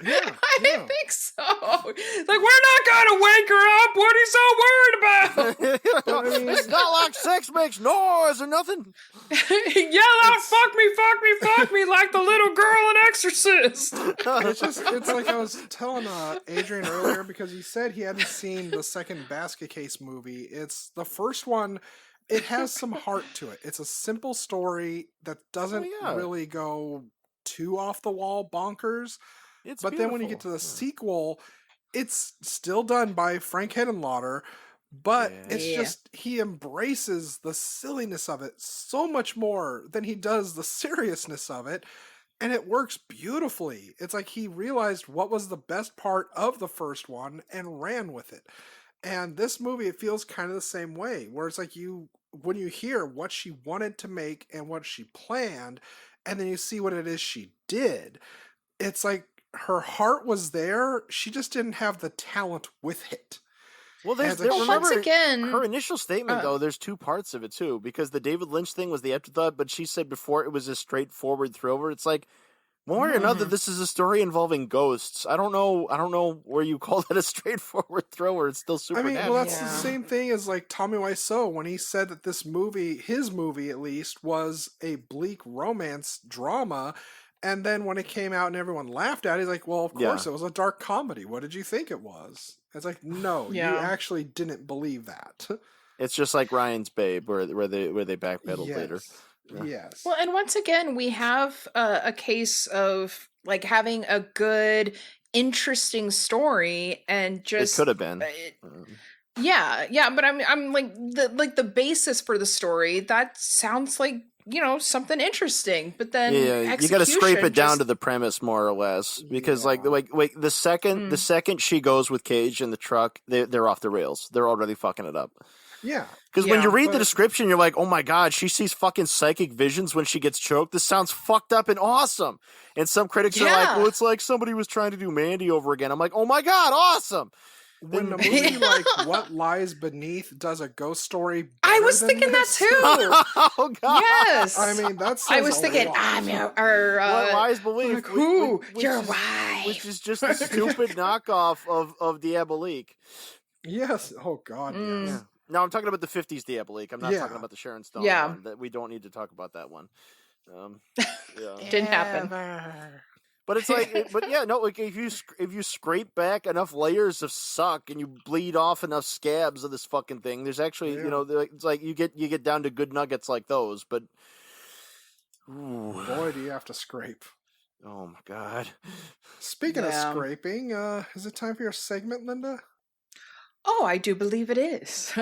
Yeah, I yeah. think so. Like, we're not gonna wake her up. What are you so worried about? But I mean, It's not like sex makes noise or nothing. Yell out, It's- fuck me, fuck me, fuck me, like the little girl in Exorcist. it's like I was telling Adrian earlier, because he said he hadn't seen the second Basket Case movie. It's the first one. It has some heart to it. It's a simple story that doesn't yeah. really go too off the wall bonkers. It's But then when you get to the sequel, it's still done by Frank Henenlotter, but it's Yeah. just he embraces the silliness of it so much more than he does the seriousness of it, and it works beautifully. It's like he realized what was the best part of the first one and ran with it. And this movie, it feels kind of the same way, where it's like when you hear what she wanted to make and what she planned, and then you see what it is she did, it's like her heart was there. She just didn't have the talent with it. Well, And it's there, like, Well, remember once again, her initial statement, uh, though, there's two parts of it, too, because the David Lynch thing was the afterthought, but she said before it was a straightforward thriller. It's like, one way or another, this is a story involving ghosts. I don't know where you call that a straightforward thriller. It's still I supernatural. mean, well, that's the Yeah. same thing as like Tommy Wiseau when he said that this movie, his movie at least, was a bleak romance drama. And then when it came out and everyone laughed at it, he's like, well, of course Yeah. it was a dark comedy. What did you think it was? It's like, no, you Yeah. actually didn't believe that. It's just like Ryan's Babe, where they backpedaled later. Yeah. Yes. well, and once again, we have a case of like having a good, interesting story, and It just could have been. yeah. But I'm like the basis for the story. That sounds like something interesting, but then Yeah, you got to scrape it down just- to the premise more or less, because Yeah. like the second she goes with Cage in the truck, they're off the rails. They're already fucking it up. Yeah. Because when Yeah, you read the but- description, you're like, oh my god, she sees fucking psychic visions when she gets choked. This sounds fucked up and awesome. And some critics are like, Yeah. well, it's like somebody was trying to do Mandy over again. I'm like, oh my god, awesome. When a movie like What Lies Beneath does a ghost story, I was better than thinking that this, too. Oh god. Yes. I mean, that's I was thinking, I'm your, or What lies believe? like, who? Which Your is- wife. Which is just a stupid knockoff of Diabolique. Yes. Oh God. Mm. Yes. Yeah. No, I'm talking about the 50s Diabolique. I'm not Yeah. talking about the Sharon Stone Yeah. one. That we don't need to talk about that one. Yeah. Didn't happen. But it's like, but yeah, no. Like if you scrape back enough layers of suck and you bleed off enough scabs of this fucking thing, there's actually, Yeah. it's like you get down to good nuggets like those. But ooh, Boy, do you have to scrape. oh my god. Speaking of Yeah. scraping, is it time for your segment, Linda? Oh, I do believe it is.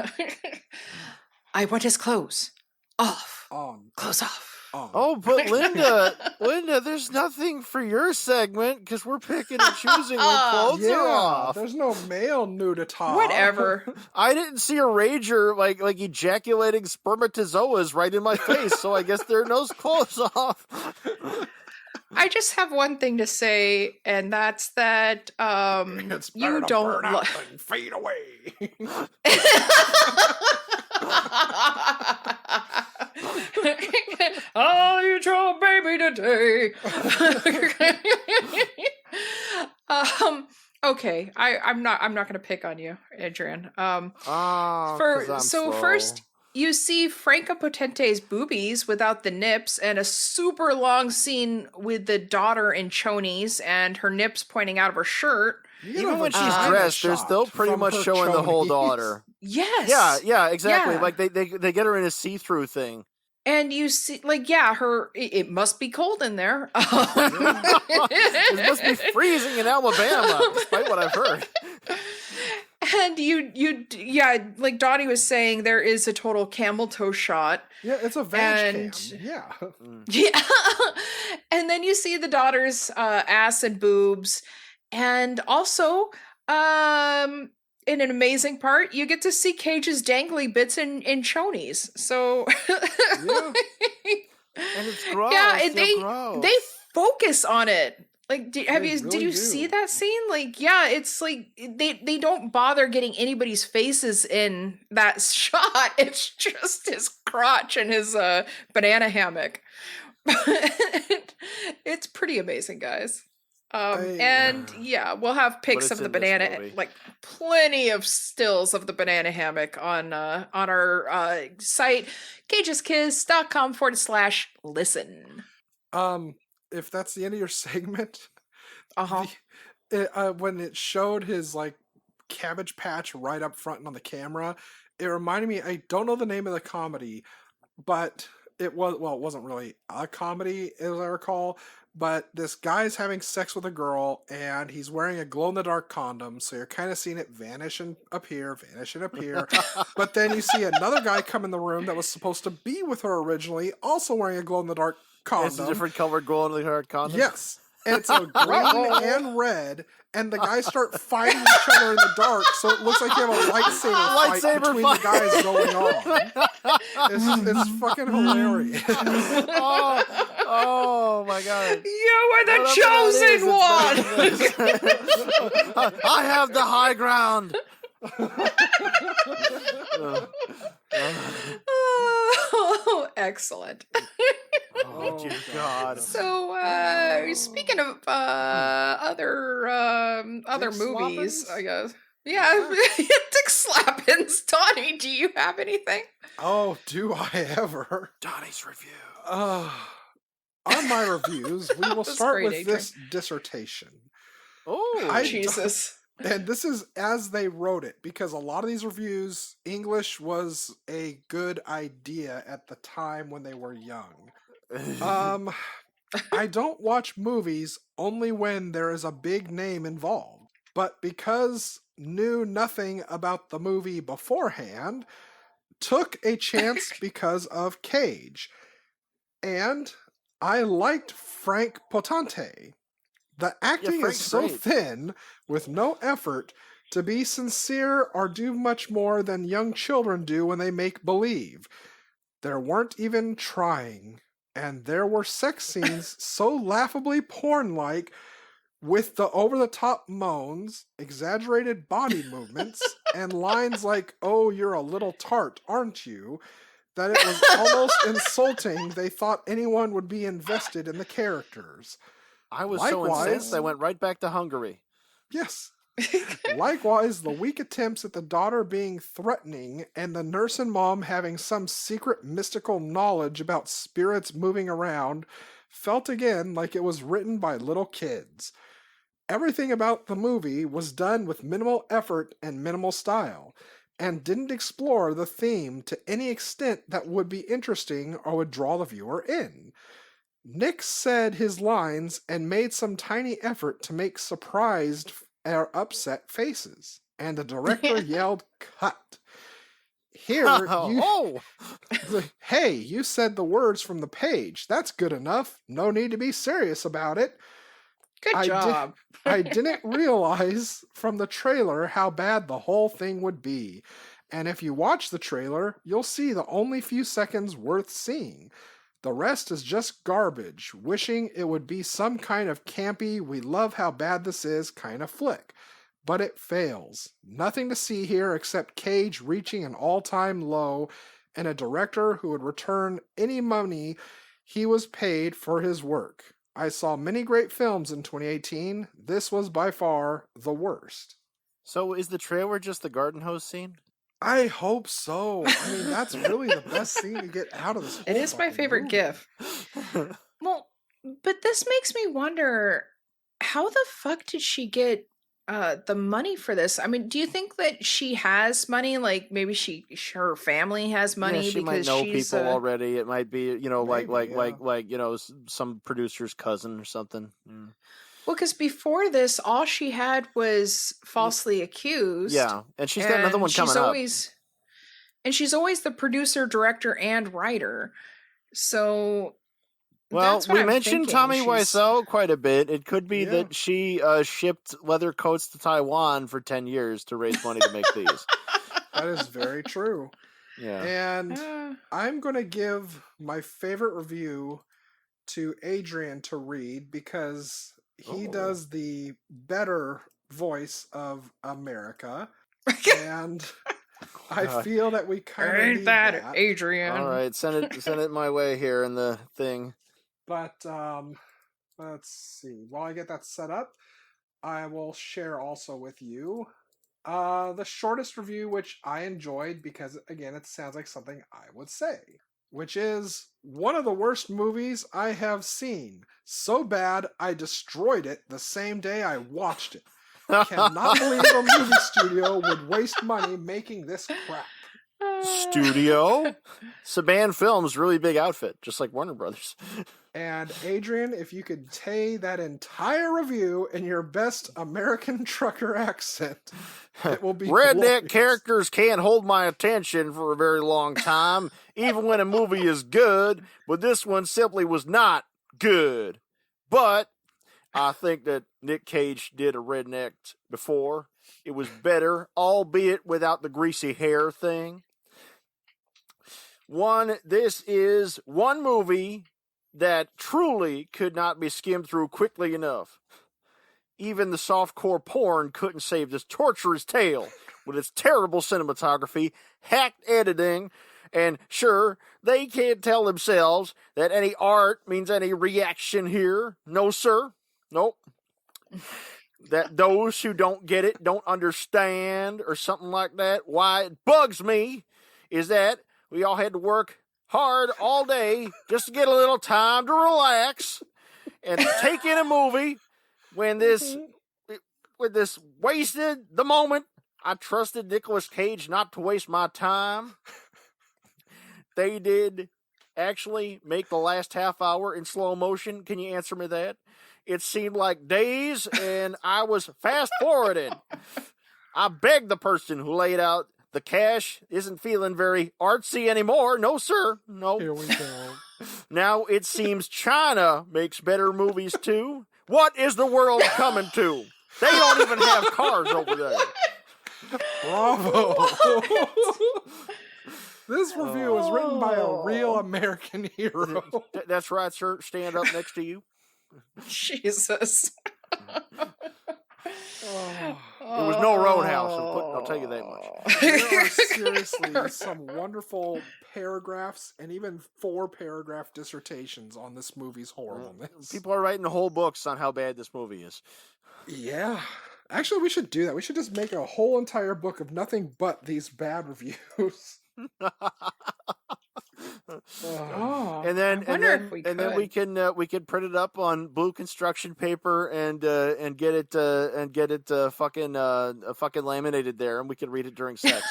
I want his clothes off. On. Clothes off. On. Oh, but Linda, there's nothing for your segment because we're picking and choosing when clothes yeah. are off. There's no male nudity. Whatever. I didn't see a rager like ejaculating spermatozoas right in my face, so I guess there are no clothes off. I just have one thing to say, and that's that It's better you to don't burn lo- out than fade away. I'll eat your baby today. Okay, I'm not gonna pick on you, Adrian. Oh, First you see Franka Potente's boobies without the nips, and a super long scene with the daughter in chonies and her nips pointing out of her shirt. You get even a when she's vagina dressed, they're shot still pretty from much her showing the whole chonies. daughter. Yes. Yeah, exactly. Yeah. Like they get her in a see-through thing. And you see, like, yeah, it must be cold in there. It must be freezing in Alabama, despite what I've heard. And yeah, like Dottie was saying, there is a total camel toe shot. Yeah, it's a vag And- cam. Yeah. Yeah. And then you see the daughter's ass and boobs. And also, in an amazing part, you get to see Cage's dangly bits in chonies. So And it's gross. yeah, and they're gross. they focus on it. Like, did They you really see do. that scene? Like, yeah, it's like they don't bother getting anybody's faces in that shot. It's just his crotch and his banana hammock. It's pretty amazing, guys. And yeah, we'll have pics of the banana, like plenty of stills of the banana hammock on our site, cageskiss.com/listen. If that's the end of your segment, Uh-huh. When it showed his like cabbage patch right up front and on the camera, it reminded me. I don't know the name of the comedy, but it wasn't really a comedy as I recall. But this guy's having sex with a girl, and he's wearing a glow-in-the-dark condom, so you're kind of seeing it vanish and appear, vanish and appear. But then you see another guy come in the room that was supposed to be with her originally, also wearing a glow-in-the-dark condom. It's a different color glow-in-the-dark condom? Yes. And it's a green and red, and the guys start fighting each other in the dark, so it looks like you have a lightsaber fight between the guys going on. It's fucking hilarious. Oh my god. You were the chosen one! I have the high ground! Oh, excellent. Oh, dear God. So, speaking of other movies, Sloppins? I guess. Yeah, Dick Slappins. Donnie, do you have anything? Oh, do I ever? Donnie's review. On my reviews, we will start great, with Adrian. this dissertation. Oh, Jesus. And this is as they wrote it, because a lot of these reviews, English was a good idea at the time when they were young. I don't watch movies only when there is a big name involved. But because knew nothing about the movie beforehand, took a chance because of Cage. And I liked Frank Potente. The acting is so thin, with no effort, to be sincere or do much more than young children do when they make believe. There weren't even trying, and there were sex scenes so laughably porn-like, with the over-the-top moans, exaggerated body movements, and lines like, "Oh, you're a little tart, aren't you?" that it was almost insulting they thought anyone would be invested in the characters. I was so incensed I went right back to Hungary. Yes. Likewise, the weak attempts at the daughter being threatening and the nurse and mom having some secret mystical knowledge about spirits moving around felt again like it was written by little kids. Everything about the movie was done with minimal effort and minimal style, and didn't explore the theme to any extent that would be interesting or would draw the viewer in. Nick said his lines and made some tiny effort to make surprised or upset faces, and the director yelled, "Cut." Here, hey, you said the words from the page. That's good enough. No need to be serious about it. Good job. I didn't realize from the trailer how bad the whole thing would be. And if you watch the trailer, you'll see the only few seconds worth seeing. The rest is just garbage, wishing it would be some kind of campy, we love how bad this is kind of flick. But it fails. Nothing to see here except Cage reaching an all-time low and a director who would return any money he was paid for his work. I saw many great films in 2018. This was by far the worst. So is the trailer just the garden hose scene? I hope so. I mean, that's really the best thing to get out of this whole It is my favorite movie. GIF. Well, but this makes me wonder, how the fuck did she get the money for this? I mean, do you think that she has money? Like maybe her family has money Yeah, she because might know she's people already. It might be, Maybe, like some producer's cousin or something. Mm. Well, because before this, all she had was falsely accused. Yeah, and she's got another one coming up. And she's always the producer, director, and writer. So, well, that's what we I'm mentioned thinking. Tommy Wiseau quite a bit. It could be Yeah. that she shipped leather coats to Taiwan for 10 years to raise money to make these. That is very true. Yeah. And I'm going to give my favorite review to Adrian to read because he does the better voice of America. And I feel that we kind of need that. Adrian? All right, send it my way here in the thing. But Let's see. While I get that set up, I will share also with you the shortest review, which I enjoyed because, again, it sounds like something I would say, which is one of the worst movies I have seen. So bad, I destroyed it the same day I watched it. Cannot believe a movie studio would waste money making this crap. Studio? Saban Films, really big outfit, just like Warner Brothers. And Adrian, if you could say that entire review in your best American trucker accent, it will be Redneck glorious. characters can't hold my attention for a very long time, even when a movie is good, but this one simply was not good. But I think that Nick Cage did a redneck before. It was better, albeit without the greasy hair thing. This is one movie that truly could not be skimmed through quickly enough. Even the softcore porn couldn't save this torturous tale with its terrible cinematography, hacked editing, and sure, they can't tell themselves that any art means any reaction here. No, sir. Nope. That those who don't get it don't understand or something like that. Why it bugs me is that we all had to work hard all day just to get a little time to relax and take in a movie when this wasted the moment. I trusted Nicolas Cage not to waste my time. They did actually make the last half hour in slow motion. Can you answer me that? It seemed like days, and I was fast forwarded. I begged the person who laid out the cash isn't feeling very artsy anymore. No, sir. No. Here we go. Now it seems China makes better movies too. What is the world coming to? They don't even have cars over there. Bravo. This review was written by a real American hero. That's right, sir. Stand up next to you. Jesus. There was no Roadhouse, I'll tell you that much. There are seriously some wonderful paragraphs and even 4-paragraph dissertations on this movie's horribleness. People are writing whole books on how bad this movie is. Yeah. Actually, we should do that. We should just make a whole entire book of nothing but these bad reviews. Oh, and then we can print it up on blue construction paper and get it fucking laminated there, and we can read it during sex.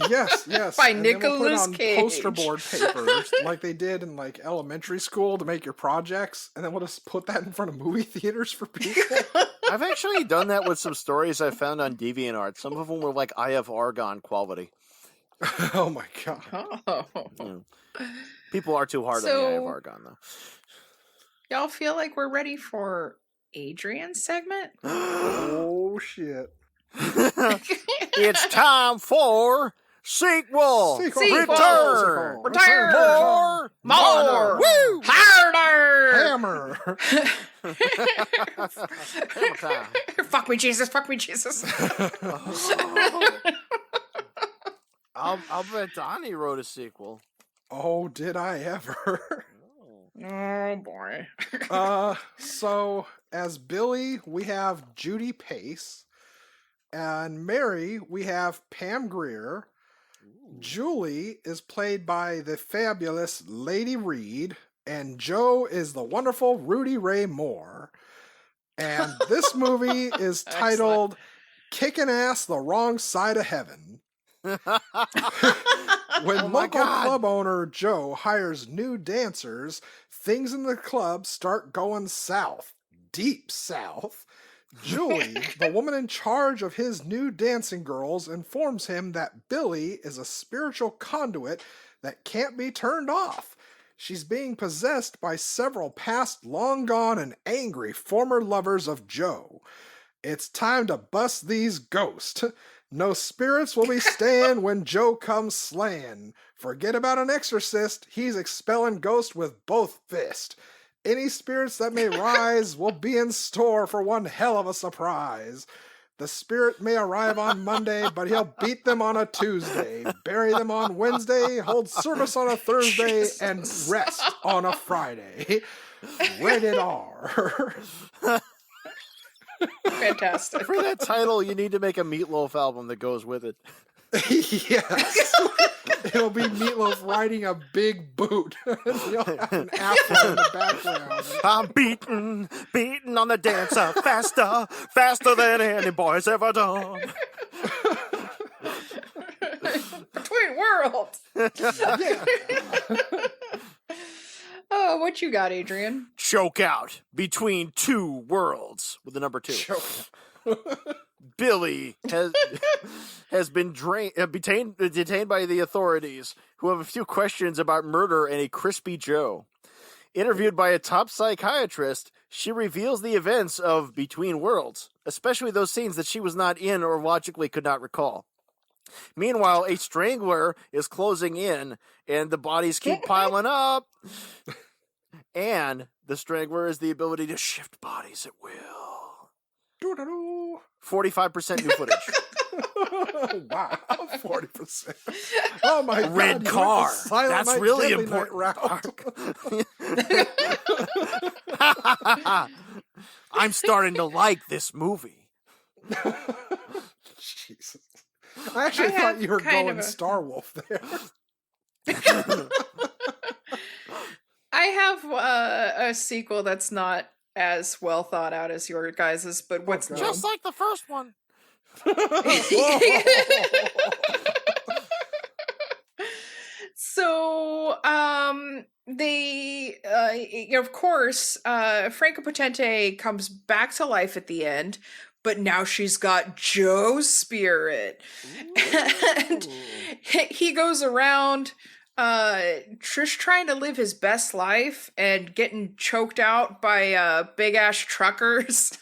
Yes. By and Nicolas Cage. Poster board papers like they did in like elementary school to make your projects, and then we'll just put that in front of movie theaters for people. I've actually done that with some stories I found on DeviantArt. Some of them were like Eye of Argon quality. Oh my god. Oh. People are too hard on the Eye of Argon, though. Y'all feel like we're ready for Adrian's segment? Oh shit. It's time for sequel. Return. More. Woo. Harder. Hammer. Hammer time. Fuck me, Jesus. I'll bet Donnie wrote a sequel. Oh, did I ever? Oh boy. So as Billy, we have Judy Pace. And Mary, we have Pam Grier. Ooh. Julie is played by the fabulous Lady Reed. And Joe is the wonderful Rudy Ray Moore. And this movie is titled Kickin' Ass the Wrong Side of Heaven. When local club owner Joe hires new dancers, things in the club start going south. Deep south. Julie, the woman in charge of his new dancing girls, informs him that Billy is a spiritual conduit that can't be turned off. She's being possessed by several past, long gone, and angry former lovers of Joe. It's time to bust these ghosts. No spirits will be staying when Joe comes slaying. Forget about an exorcist, he's expelling ghosts with both fists. Any spirits that may rise will be in store for one hell of a surprise. The spirit may arrive on Monday, but he'll beat them on a Tuesday, bury them on Wednesday, hold service on a Thursday, and rest on a Friday. Rated R. Fantastic. For that title, you need to make a Meatloaf album that goes with it. Yes. It'll be Meatloaf riding a big boot. He'll have an afro in the background. I'm beating on the dancer, faster than any boy's ever done. Between worlds. Yeah. Oh, what you got, Adrian? Choke out between two worlds with the number 2. Billy has been detained by the authorities, who have a few questions about murder and a crispy Joe. Interviewed by a top psychiatrist, she reveals the events of Between Worlds, especially those scenes that she was not in or logically could not recall. Meanwhile, a strangler is closing in, and the bodies keep piling up. And the strangler has the ability to shift bodies at will. 45% new footage. Wow, 40%. Oh my God! Red car. That's Night, really Deadly important. Night route. I'm starting to like this movie. Jesus. I actually thought you were kind going of a- Star Wolf there. I have a sequel that's not as well thought out as your guys's, but what's God. Just like the first one. So, they, of course, Franka Potente comes back to life at the end, but now she's got Joe's spirit. And he goes around, Trish trying to live his best life and getting choked out by, big-ass truckers.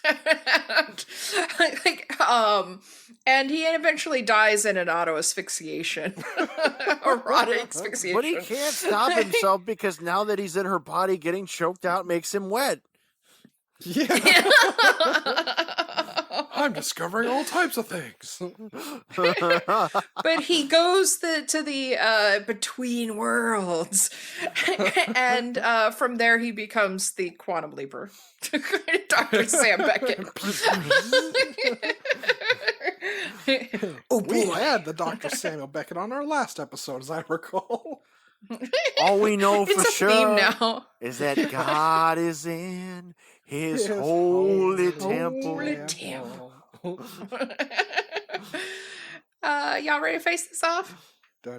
And he eventually dies in an auto asphyxiation. Erotic asphyxiation. But he can't stop himself because now that he's in her body, getting choked out makes him wet. Yeah. I'm discovering all types of things. But he goes to the Between Worlds, and from there he becomes the Quantum Leaper, Dr. Sam Beckett. Oh We boy, had the Dr. Samuel Beckett on our last episode, as I recall. All we know for it's a sure theme now. is that God is in his His holy holy temple. Holy temple. Y'all ready to face this off? Yep.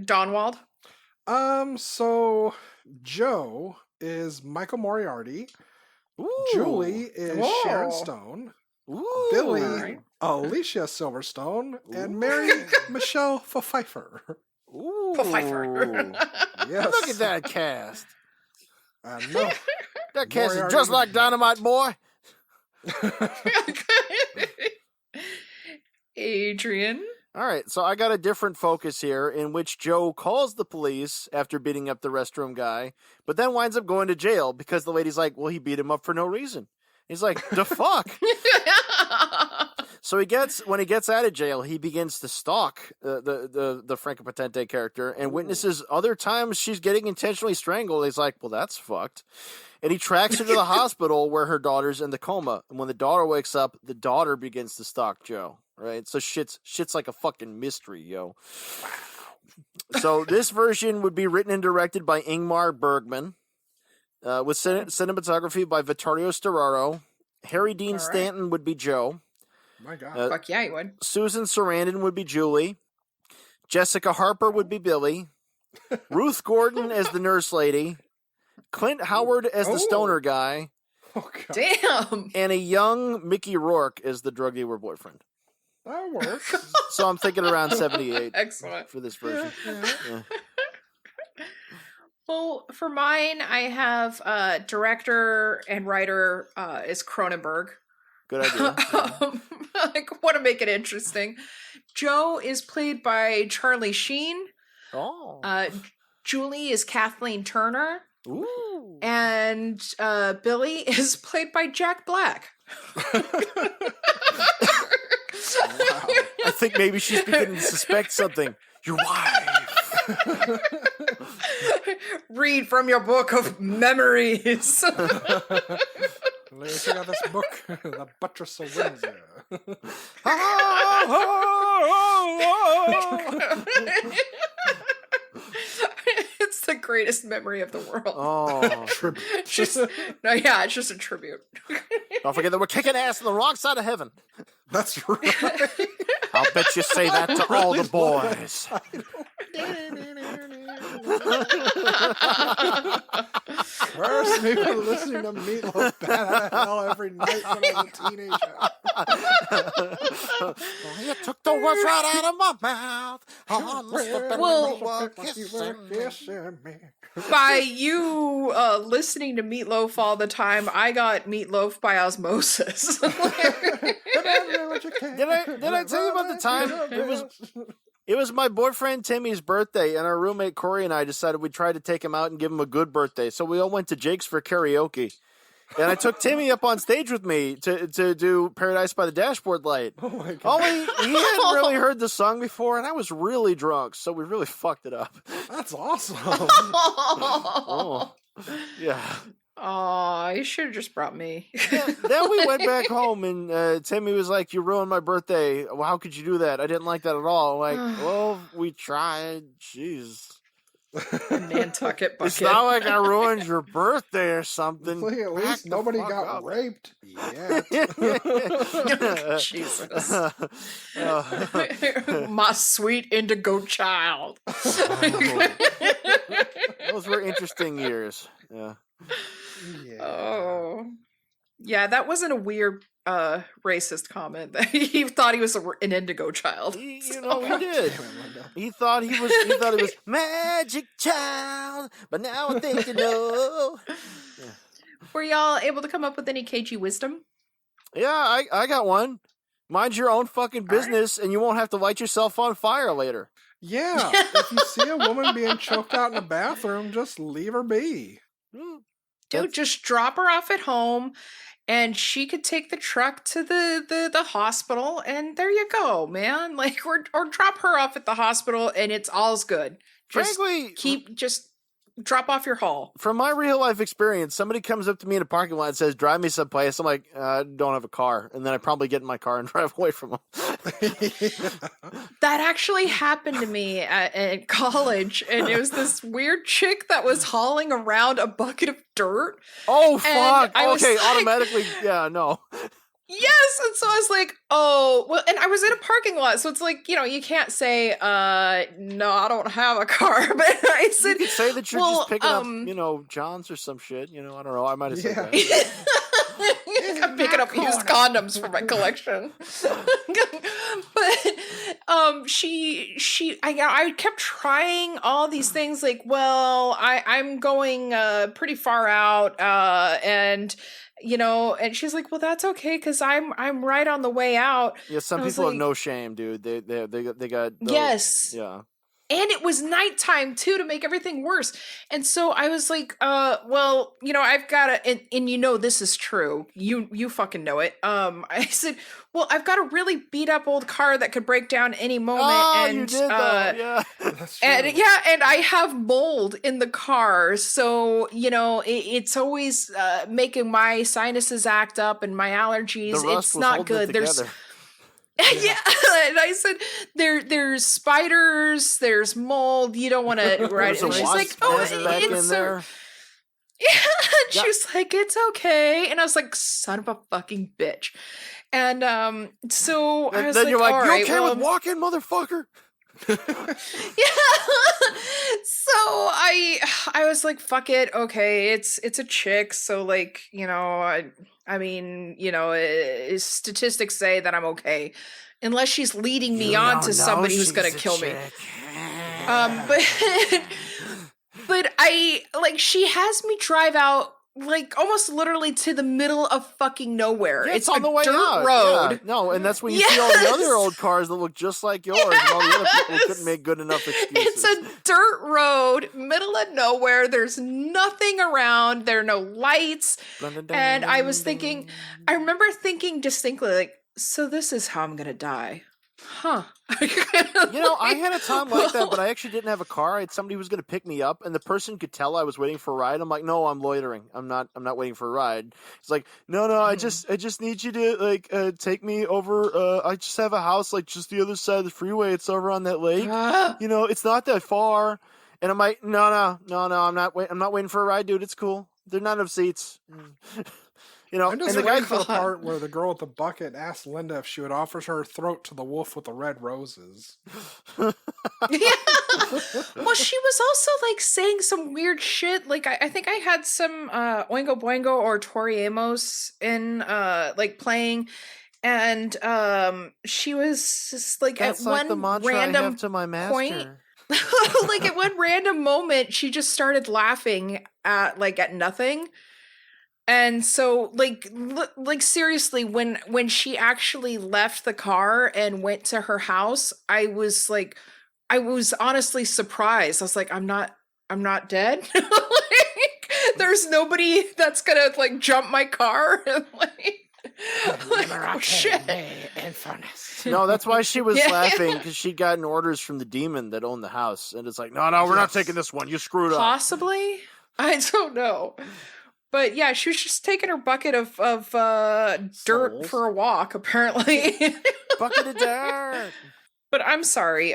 Donwald. So Joe is Michael Moriarty. Julie is Sharon Whoa. Stone. Ooh. Billy, Alright. Alicia Silverstone, and Mary Michelle Pfeiffer. Ooh. Pfeiffer. Yes. Look at that cast. I know. That cast is Moriarty. just like Dynamite Boy. Adrian. All right, so I got a different focus here in which Joe calls the police after beating up the restroom guy, but then winds up going to jail because the lady's like, well, he beat him up for no reason. He's like, the fuck? So when he gets out of jail, he begins to stalk the Franka Potente character and witnesses other times she's getting intentionally strangled. He's like, well, that's fucked. And he tracks her to the hospital where her daughter's in the coma. And when the daughter wakes up, the daughter begins to stalk Joe. Right? So shit's like a fucking mystery, yo. So this version would be written and directed by Ingmar Bergman, with cinematography by Vittorio Storaro. Harry Dean Stanton would be Joe. My God. Fuck yeah, you would. Susan Sarandon would be Julie. Jessica Harper would be Billy. Ruth Gordon as the nurse lady. Clint Howard as the stoner guy. Oh, God. Damn. And a young Mickey Rourke as the drug dealer boyfriend. That works. So I'm thinking around 78 Excellent. for this version. Yeah. Well, for mine, I have director and writer is Cronenberg. Good idea. I want to make it interesting. Joe is played by Charlie Sheen. Oh. Julie is Kathleen Turner. Ooh. And Billy is played by Jack Black. Wow. I think maybe she's beginning to suspect something. Your wife. Read from your book of memories. Let me check out this book, The Buttress of Windsor. It's the greatest memory of the world. Oh. It's just it's just a tribute. Don't forget that we're kicking ass on the wrong side of heaven. That's right. I'll bet you say that to all the boys. First, people listening to Meatloaf Bat Out of Hell every night when I was a teenager. You took the words right out of my mouth. By you listening to Meatloaf all the time, I got Meatloaf by osmosis. Did I tell you about the time? It was my boyfriend Timmy's birthday, and our roommate Corey and I decided we'd try to take him out and give him a good birthday. So we all went to Jake's for karaoke. And I took Timmy up on stage with me to do Paradise by the Dashboard Light. Oh my God. Only he hadn't really heard the song before, and I was really drunk, so we really fucked it up. That's awesome. Oh, yeah. Oh, you should have just brought me. Then we went back home, and Timmy was like, "You ruined my birthday. Well, how could you do that? I didn't like that at all." I'm like, well, we tried. Jeez. Nantucket bucket. It's not like I ruined your birthday or something. Look, at Back least the nobody fuck got up. raped yet. Jesus. My sweet indigo child. Those were interesting years. Yeah. Yeah. Oh. Yeah, that wasn't a weird racist comment that he thought he was an indigo child. He did. He thought he was magic child, but now I think you know. Yeah. Were y'all able to come up with any cagey wisdom? Yeah, I got one. Mind your own fucking business, and you won't have to light yourself on fire later. Yeah, if you see a woman being choked out in a bathroom, just leave her be. Dude, just drop her off at home, and she could take the truck to the hospital, and there you go, man. Like, or drop her off at the hospital, and it's all's good. Just Frankly, just drop off your haul. from my real life experience, somebody comes up to me in a parking lot and says, "Drive me someplace." I'm like, "I don't have a car," and then I probably get in my car and drive away from them. That actually happened to me at college, and it was this weird chick that was hauling around a bucket of dirt. Oh fuck! I was Okay, like- automatically, yeah, no. Yes, and so I was like, oh, well, and I was in a parking lot, so it's like, you can't say, no, I don't have a car, but I said, You could say that you're well, just picking up, Johns or some shit. I don't know. I might have said Yeah. that. I'm picking up used condoms for my collection. But I kept trying all these things like, well, I'm going pretty far out, and she's like, well, that's okay because I'm right on the way out. Yeah, some I was people have like- no shame, dude. They got those, Yes. Yeah. And it was nighttime too to make everything worse. And so I was like, well, I've got to, and this is true. You fucking know it. I said, well, I've got a really beat up old car that could break down any moment. Oh, and you did though. Yeah. That's true. and and I have mold in the car, so it's always making my sinuses act up and my allergies. The rust It's was not holding it good. There's together. yeah, and I said there's spiders, there's mold. You don't want to ride it. There's a And she's like, wasp oh, nest back in it's there. yeah. And Yeah. she was like, it's okay. And I was like, son of a fucking bitch. And so I And was then like, you're like, all "You right, okay well, with walking, motherfucker?" yeah. So I was like, fuck it. Okay, it's a chick, so like, I mean, statistics say that I'm okay. Unless she's leading me on to somebody who's gonna kill me. But she has me drive out like almost literally to the middle of fucking nowhere. Yeah, It's on a the way dirt out. road. Yeah. No, and that's when you see all the Yes. other old cars that look just like yours, and all the other people Yes. couldn't make good enough excuses. It's a dirt road, middle of nowhere. There's nothing around. There are no lights. And I remember thinking distinctly, like, so this is how I'm gonna die. Huh. You know, I had a time like that, but I actually didn't have a car. I had somebody who was going to pick me up, and the person could tell I was waiting for a ride. I'm like, no, I'm loitering. I'm not waiting for a ride. It's like, no, I just need you to take me over. I just have a house like just the other side of the freeway. It's over on that lake. You know, it's not that far. And I'm like, no, I'm not waiting for a ride, dude. It's cool. There's not enough seats. You know, I'm just and the waiting guy for the part where the girl with the bucket asked Linda if she would offer her throat to the wolf with the red roses. Yeah. Well, she was also like saying some weird shit. Like I think I had some Oingo Boingo or Tori Amos in like playing, and she was just like That's at like the one mantra I random have to my point. master. Like at one random moment, she just started laughing at nothing. And so like seriously, when she actually left the car and went to her house, I was honestly surprised. I was like, I'm not dead. Like there's nobody that's gonna like jump my car and oh shit. No, that's why she was Yeah. laughing, because she'd gotten orders from the demon that owned the house, and it's like, no, we're not taking this one. You screwed up. Possibly, I don't know. But yeah, she was just taking her bucket of dirt Souls. for a walk, apparently. Bucket of dirt. But I'm sorry,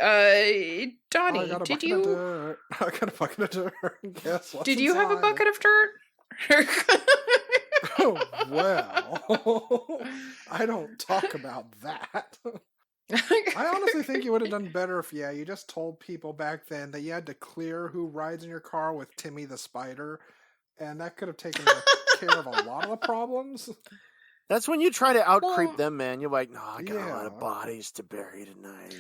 Donnie, I got a did bucket you of dirt. I got a bucket of dirt. Guess what's did you have a inside bucket of dirt? Oh, well, I don't talk about that. I honestly think you would have done better if, you just told people back then that you had to clear who rides in your car with Timmy the Spider, and that could have taken care of a lot of the problems. That's when you try to out creep Well, them, man. You're like, no, I got a lot of Yeah. bodies to bury tonight.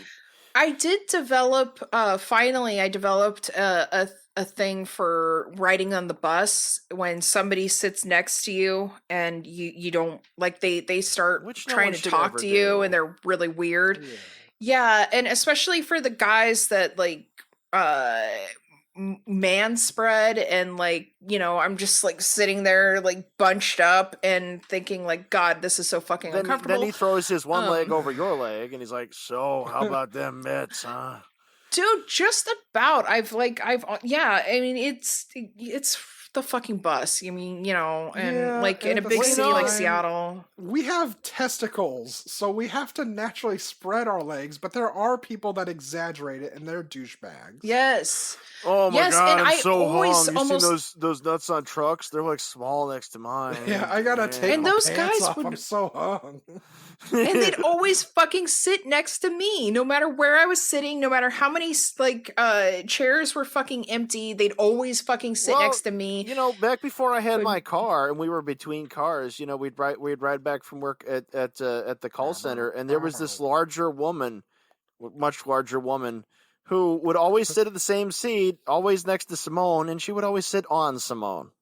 I did develop. Finally, I developed a thing for riding on the bus when somebody sits next to you and you don't like they start Which no trying one to should talk ever to you do. and they're really weird. Yeah. Yeah, and especially for the guys that like man spread and like I'm just like sitting there like bunched up and thinking like, God, this is so fucking uncomfortable. Then he throws his one leg Um, over your leg, and he's like, so, how about them mitts, huh? Dude, just about. I've yeah, I mean it's the fucking bus. I mean, and Yeah, like in and a at the big same city like time, Seattle. We have testicles, so we have to naturally spread our legs, but there are people that exaggerate it, and they're douchebags. Yes. Oh my Yes, god, and I'm I so always hung. You almost seen those nuts on trucks? They're like small next to mine. Yeah, I gotta take And my those pants guys off. would- I'm so hung. and they'd always fucking sit next to me no matter where I was sitting, no matter how many like chairs were fucking empty, they'd always fucking sit Well, next to me. Back before I had But- my car and we were between cars, we'd ride back from work at the call center, and there was this much larger woman, who would always sit at the same seat, always next to Simone, and she would always sit on Simone.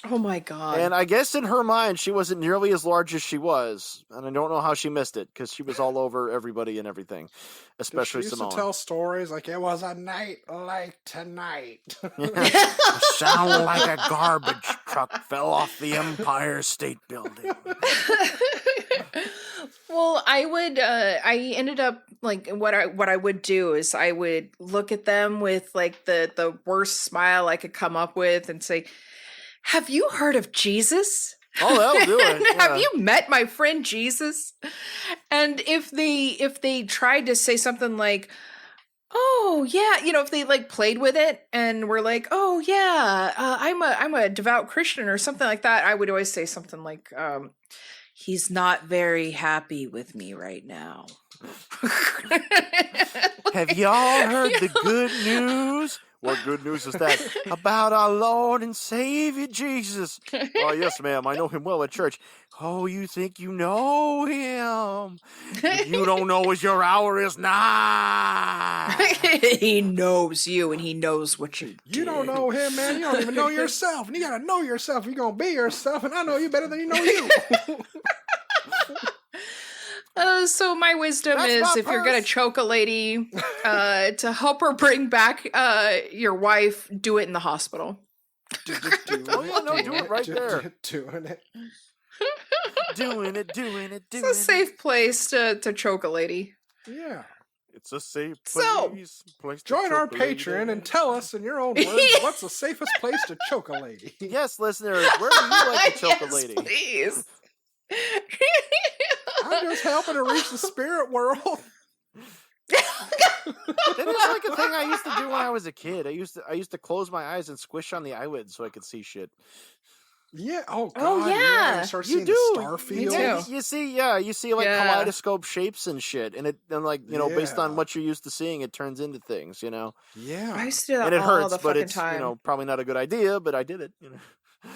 Oh my god. And I guess in her mind, she wasn't nearly as large as she was, and I don't know how she missed it, because she was all over everybody and everything, especially She used Simone. to tell stories like it was a night like tonight. A sound like a garbage truck fell off the Empire State Building. Well, I ended up like what I would do is I would look at them with like the worst smile I could come up with and say, "Have you heard of Jesus? Oh, that'll do it. Have Yeah. you met my friend Jesus?" And if they tried to say something like, "Oh yeah," if they like played with it and were like, "Oh yeah, I'm a devout Christian" or something like that, I would always say something like, "He's not very happy with me right now." Have y'all heard the good news? What good news is that? About our Lord and Savior Jesus. Oh, yes, ma'am. I know him well at church. Oh, you think you know him? What you don't know is your hour is nigh. He knows you and he knows what you do. You don't know him, man. You don't even know yourself. And you gotta know yourself. You're gonna be yourself, and I know you better than you know you. So my wisdom That's is my if you're gonna purse. choke a lady to help her bring back your wife, do it in the hospital. Oh, yeah, no, do it right there. Doing it. Doing it. It's a safe place to choke a lady. Yeah. It's a safe So, place to Join our choke a lady. Patreon and tell us in your own words what's the safest place to choke a lady. Yes, listeners, where do you like to choke a yes, lady? please. I'm just helping to reach the spirit world. That is like a thing I used to do when I was a kid. I used to close my eyes and squish on the eyelids so I could see shit. Yeah. Oh, God. Oh, yeah. You start You seeing do. the star Me field. too. You see like Yeah. kaleidoscope shapes and shit, and like based on Yeah. what you're used to seeing, it turns into things, I Yeah. used to do that and it all hurts, the but fucking it's time. probably not a good idea, but I did it.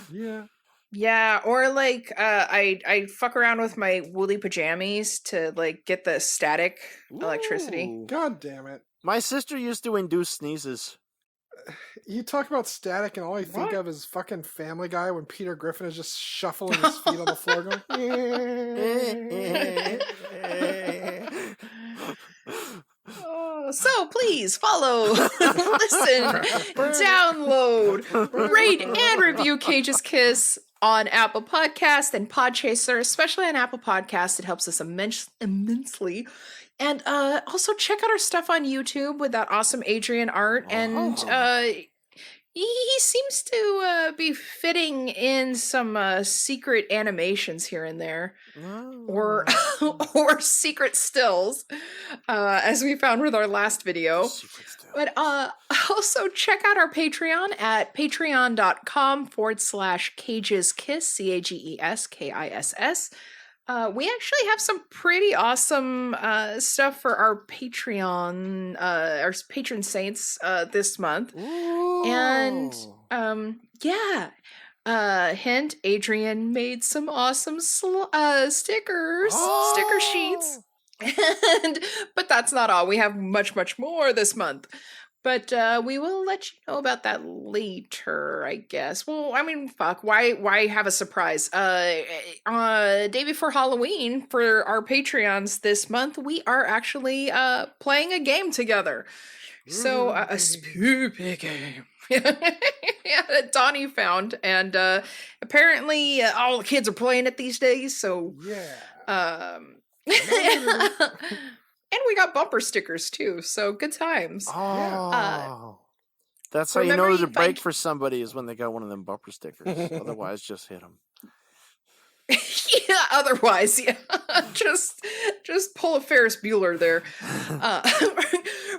Yeah. Yeah, or like I fuck around with my woolly pajamas to like get the static electricity. Ooh. God damn it. My sister used to induce sneezes. You talk about static, and all I think What? of is fucking Family Guy when Peter Griffin is just shuffling his feet on the floor going, So please follow, listen, download, rate, and review Cage's Kiss on Apple Podcast and Podchaser, especially on Apple Podcast. It helps us immensely. And also check out our stuff on YouTube with that awesome Adrian art. And he seems to be fitting in some secret animations here and there. Or or secret stills, as we found with our last video. But also check out our Patreon at patreon.com/cageskiss, CAGESKISS. We actually have some pretty awesome stuff for our Patreon, our patron saints this month. And yeah. Hint, Adrian made some awesome stickers, sticker sheets. But that's not all. We have much, much more this month. But we will let you know about that later, I guess. Well, I mean, fuck. Why have a surprise? Day before Halloween for our Patreons this month, we are actually playing a game together. So a spooky game. Yeah, that Donnie found, and apparently all the kids are playing it these days. So yeah. And we got bumper stickers too. So good times. That's how you remember know you to can break find- for somebody is when they got one of them bumper stickers. Otherwise, just hit them. Yeah, otherwise, yeah. just pull a Ferris Bueller there.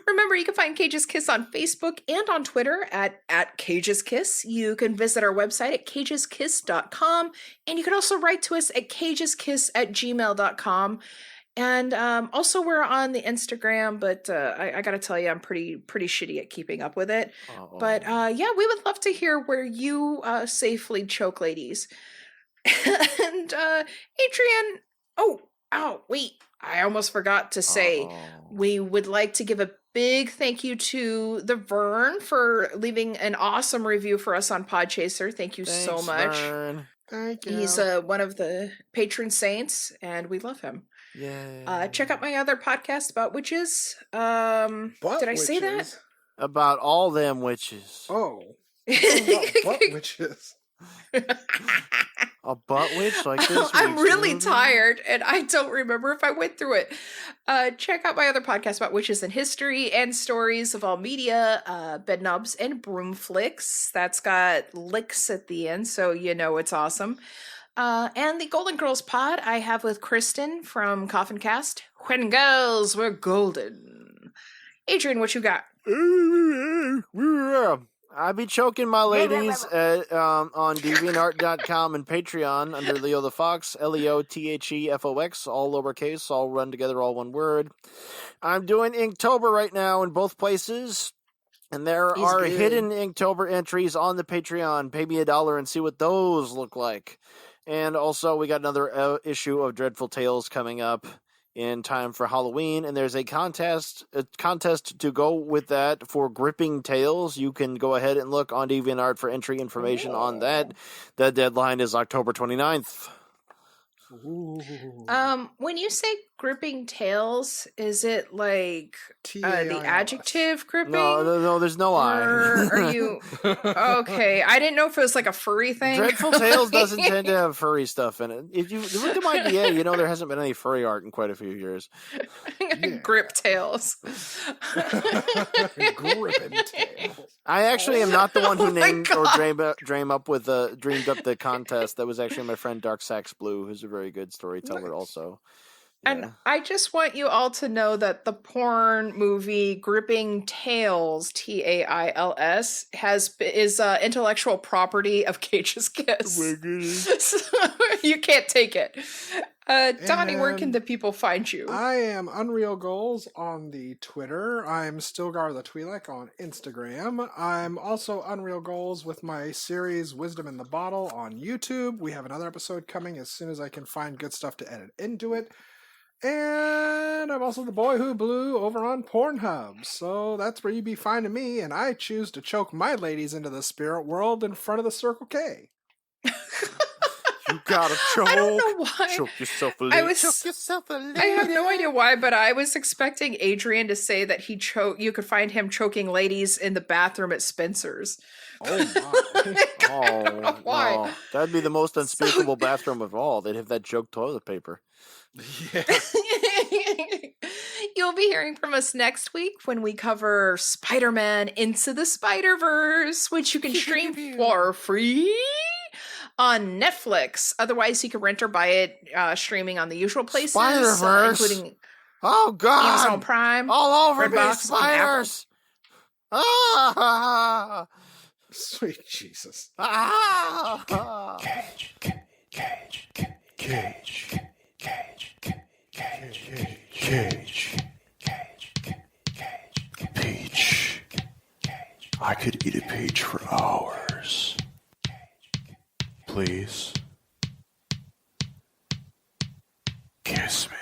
Remember, you can find Cage's Kiss on Facebook and on Twitter at Cage's Kiss. You can visit our website at cageskiss.com, and you can also write to us at cageskiss@gmail.com. And also we're on the Instagram, but I gotta tell you, I'm pretty shitty at keeping up with it. But yeah, we would love to hear where you safely choke ladies. And Adrian, wait, I almost forgot to say we would like to give a big thank you to the Vern for leaving an awesome review for us on Podchaser. Thank you so much. Vern. Thank you. He's one of the patron saints, and we love him. Yeah. Check out my other podcast about witches. Did I say that? About all them witches. Oh. Butt witches. A butt witch like this? I'm really tired, and I don't remember if I went through it. Check out my other podcast about witches and history and stories of all media, Bedknobs and Broomflicks. That's got licks at the end, so you know it's awesome. And the Golden Girls pod I have with Kristen from Coffin Cast. When girls were golden. Adrian, what you got? I be choking my ladies on deviantart.com and Patreon under Leo the Fox, LeoTheFox, all lowercase, all run together, all one word. I'm doing Inktober right now in both places, and there are hidden Inktober entries on the Patreon. Pay me $1 and see what those look like. And also, we got another issue of Dreadful Tales coming up in time for Halloween, and there's a contest to go with that for Gripping Tales. You can go ahead and look on DeviantArt for entry information on that. The deadline is October 29th. When you say gripping tails? Is it like the TAILS. adjective gripping? No, there's no I. Or are you okay? I didn't know if it was like a furry thing. Dreadful Tales doesn't tend to have furry stuff in it. If you look at my DA, you know there hasn't been any furry art in quite a few years. Grip tails. Gripping tails. I actually am not the one who Oh my named or God. dreamed up the contest. That was actually my friend Dark Sax Blue, who's a very good storyteller Nice. also. And Yeah. I just want you all to know that the porn movie Gripping Tails, TAILS, is intellectual property of Cage's Kiss. So you can't take it. Donnie, where can And the people find you? I am Unreal Goals on the Twitter. I'm Stilgar the Twi'lek on Instagram. I'm also Unreal Goals with my series Wisdom in the Bottle on YouTube. We have another episode coming as soon as I can find good stuff to edit into it. And I'm also the boy who blew over on Pornhub. So that's where you be finding me, and I choose to choke my ladies into the spirit world in front of the Circle K. You gotta choke. I don't know why. Choke yourself a I little. was- Choke yourself a little. I have no idea why, but I was expecting Adrian to say that you could find him choking ladies in the bathroom at Spencer's. Oh my. I don't know why. no. That'd be the most unspeakable bathroom of all. They'd have that joke toilet paper. Yeah. You'll be hearing from us next week when we cover Spider-Man Into the Spider-Verse, which you can stream for free on Netflix. Otherwise, you can rent or buy it streaming on the usual places, Spider-Verse? including Oh God! Amazon Prime. All over me, Redbox, and Apple. spiders! Ah! Sweet Jesus. Ah! Cage, cage, cage, Peach. I could eat a peach for hours. Please. Kiss me.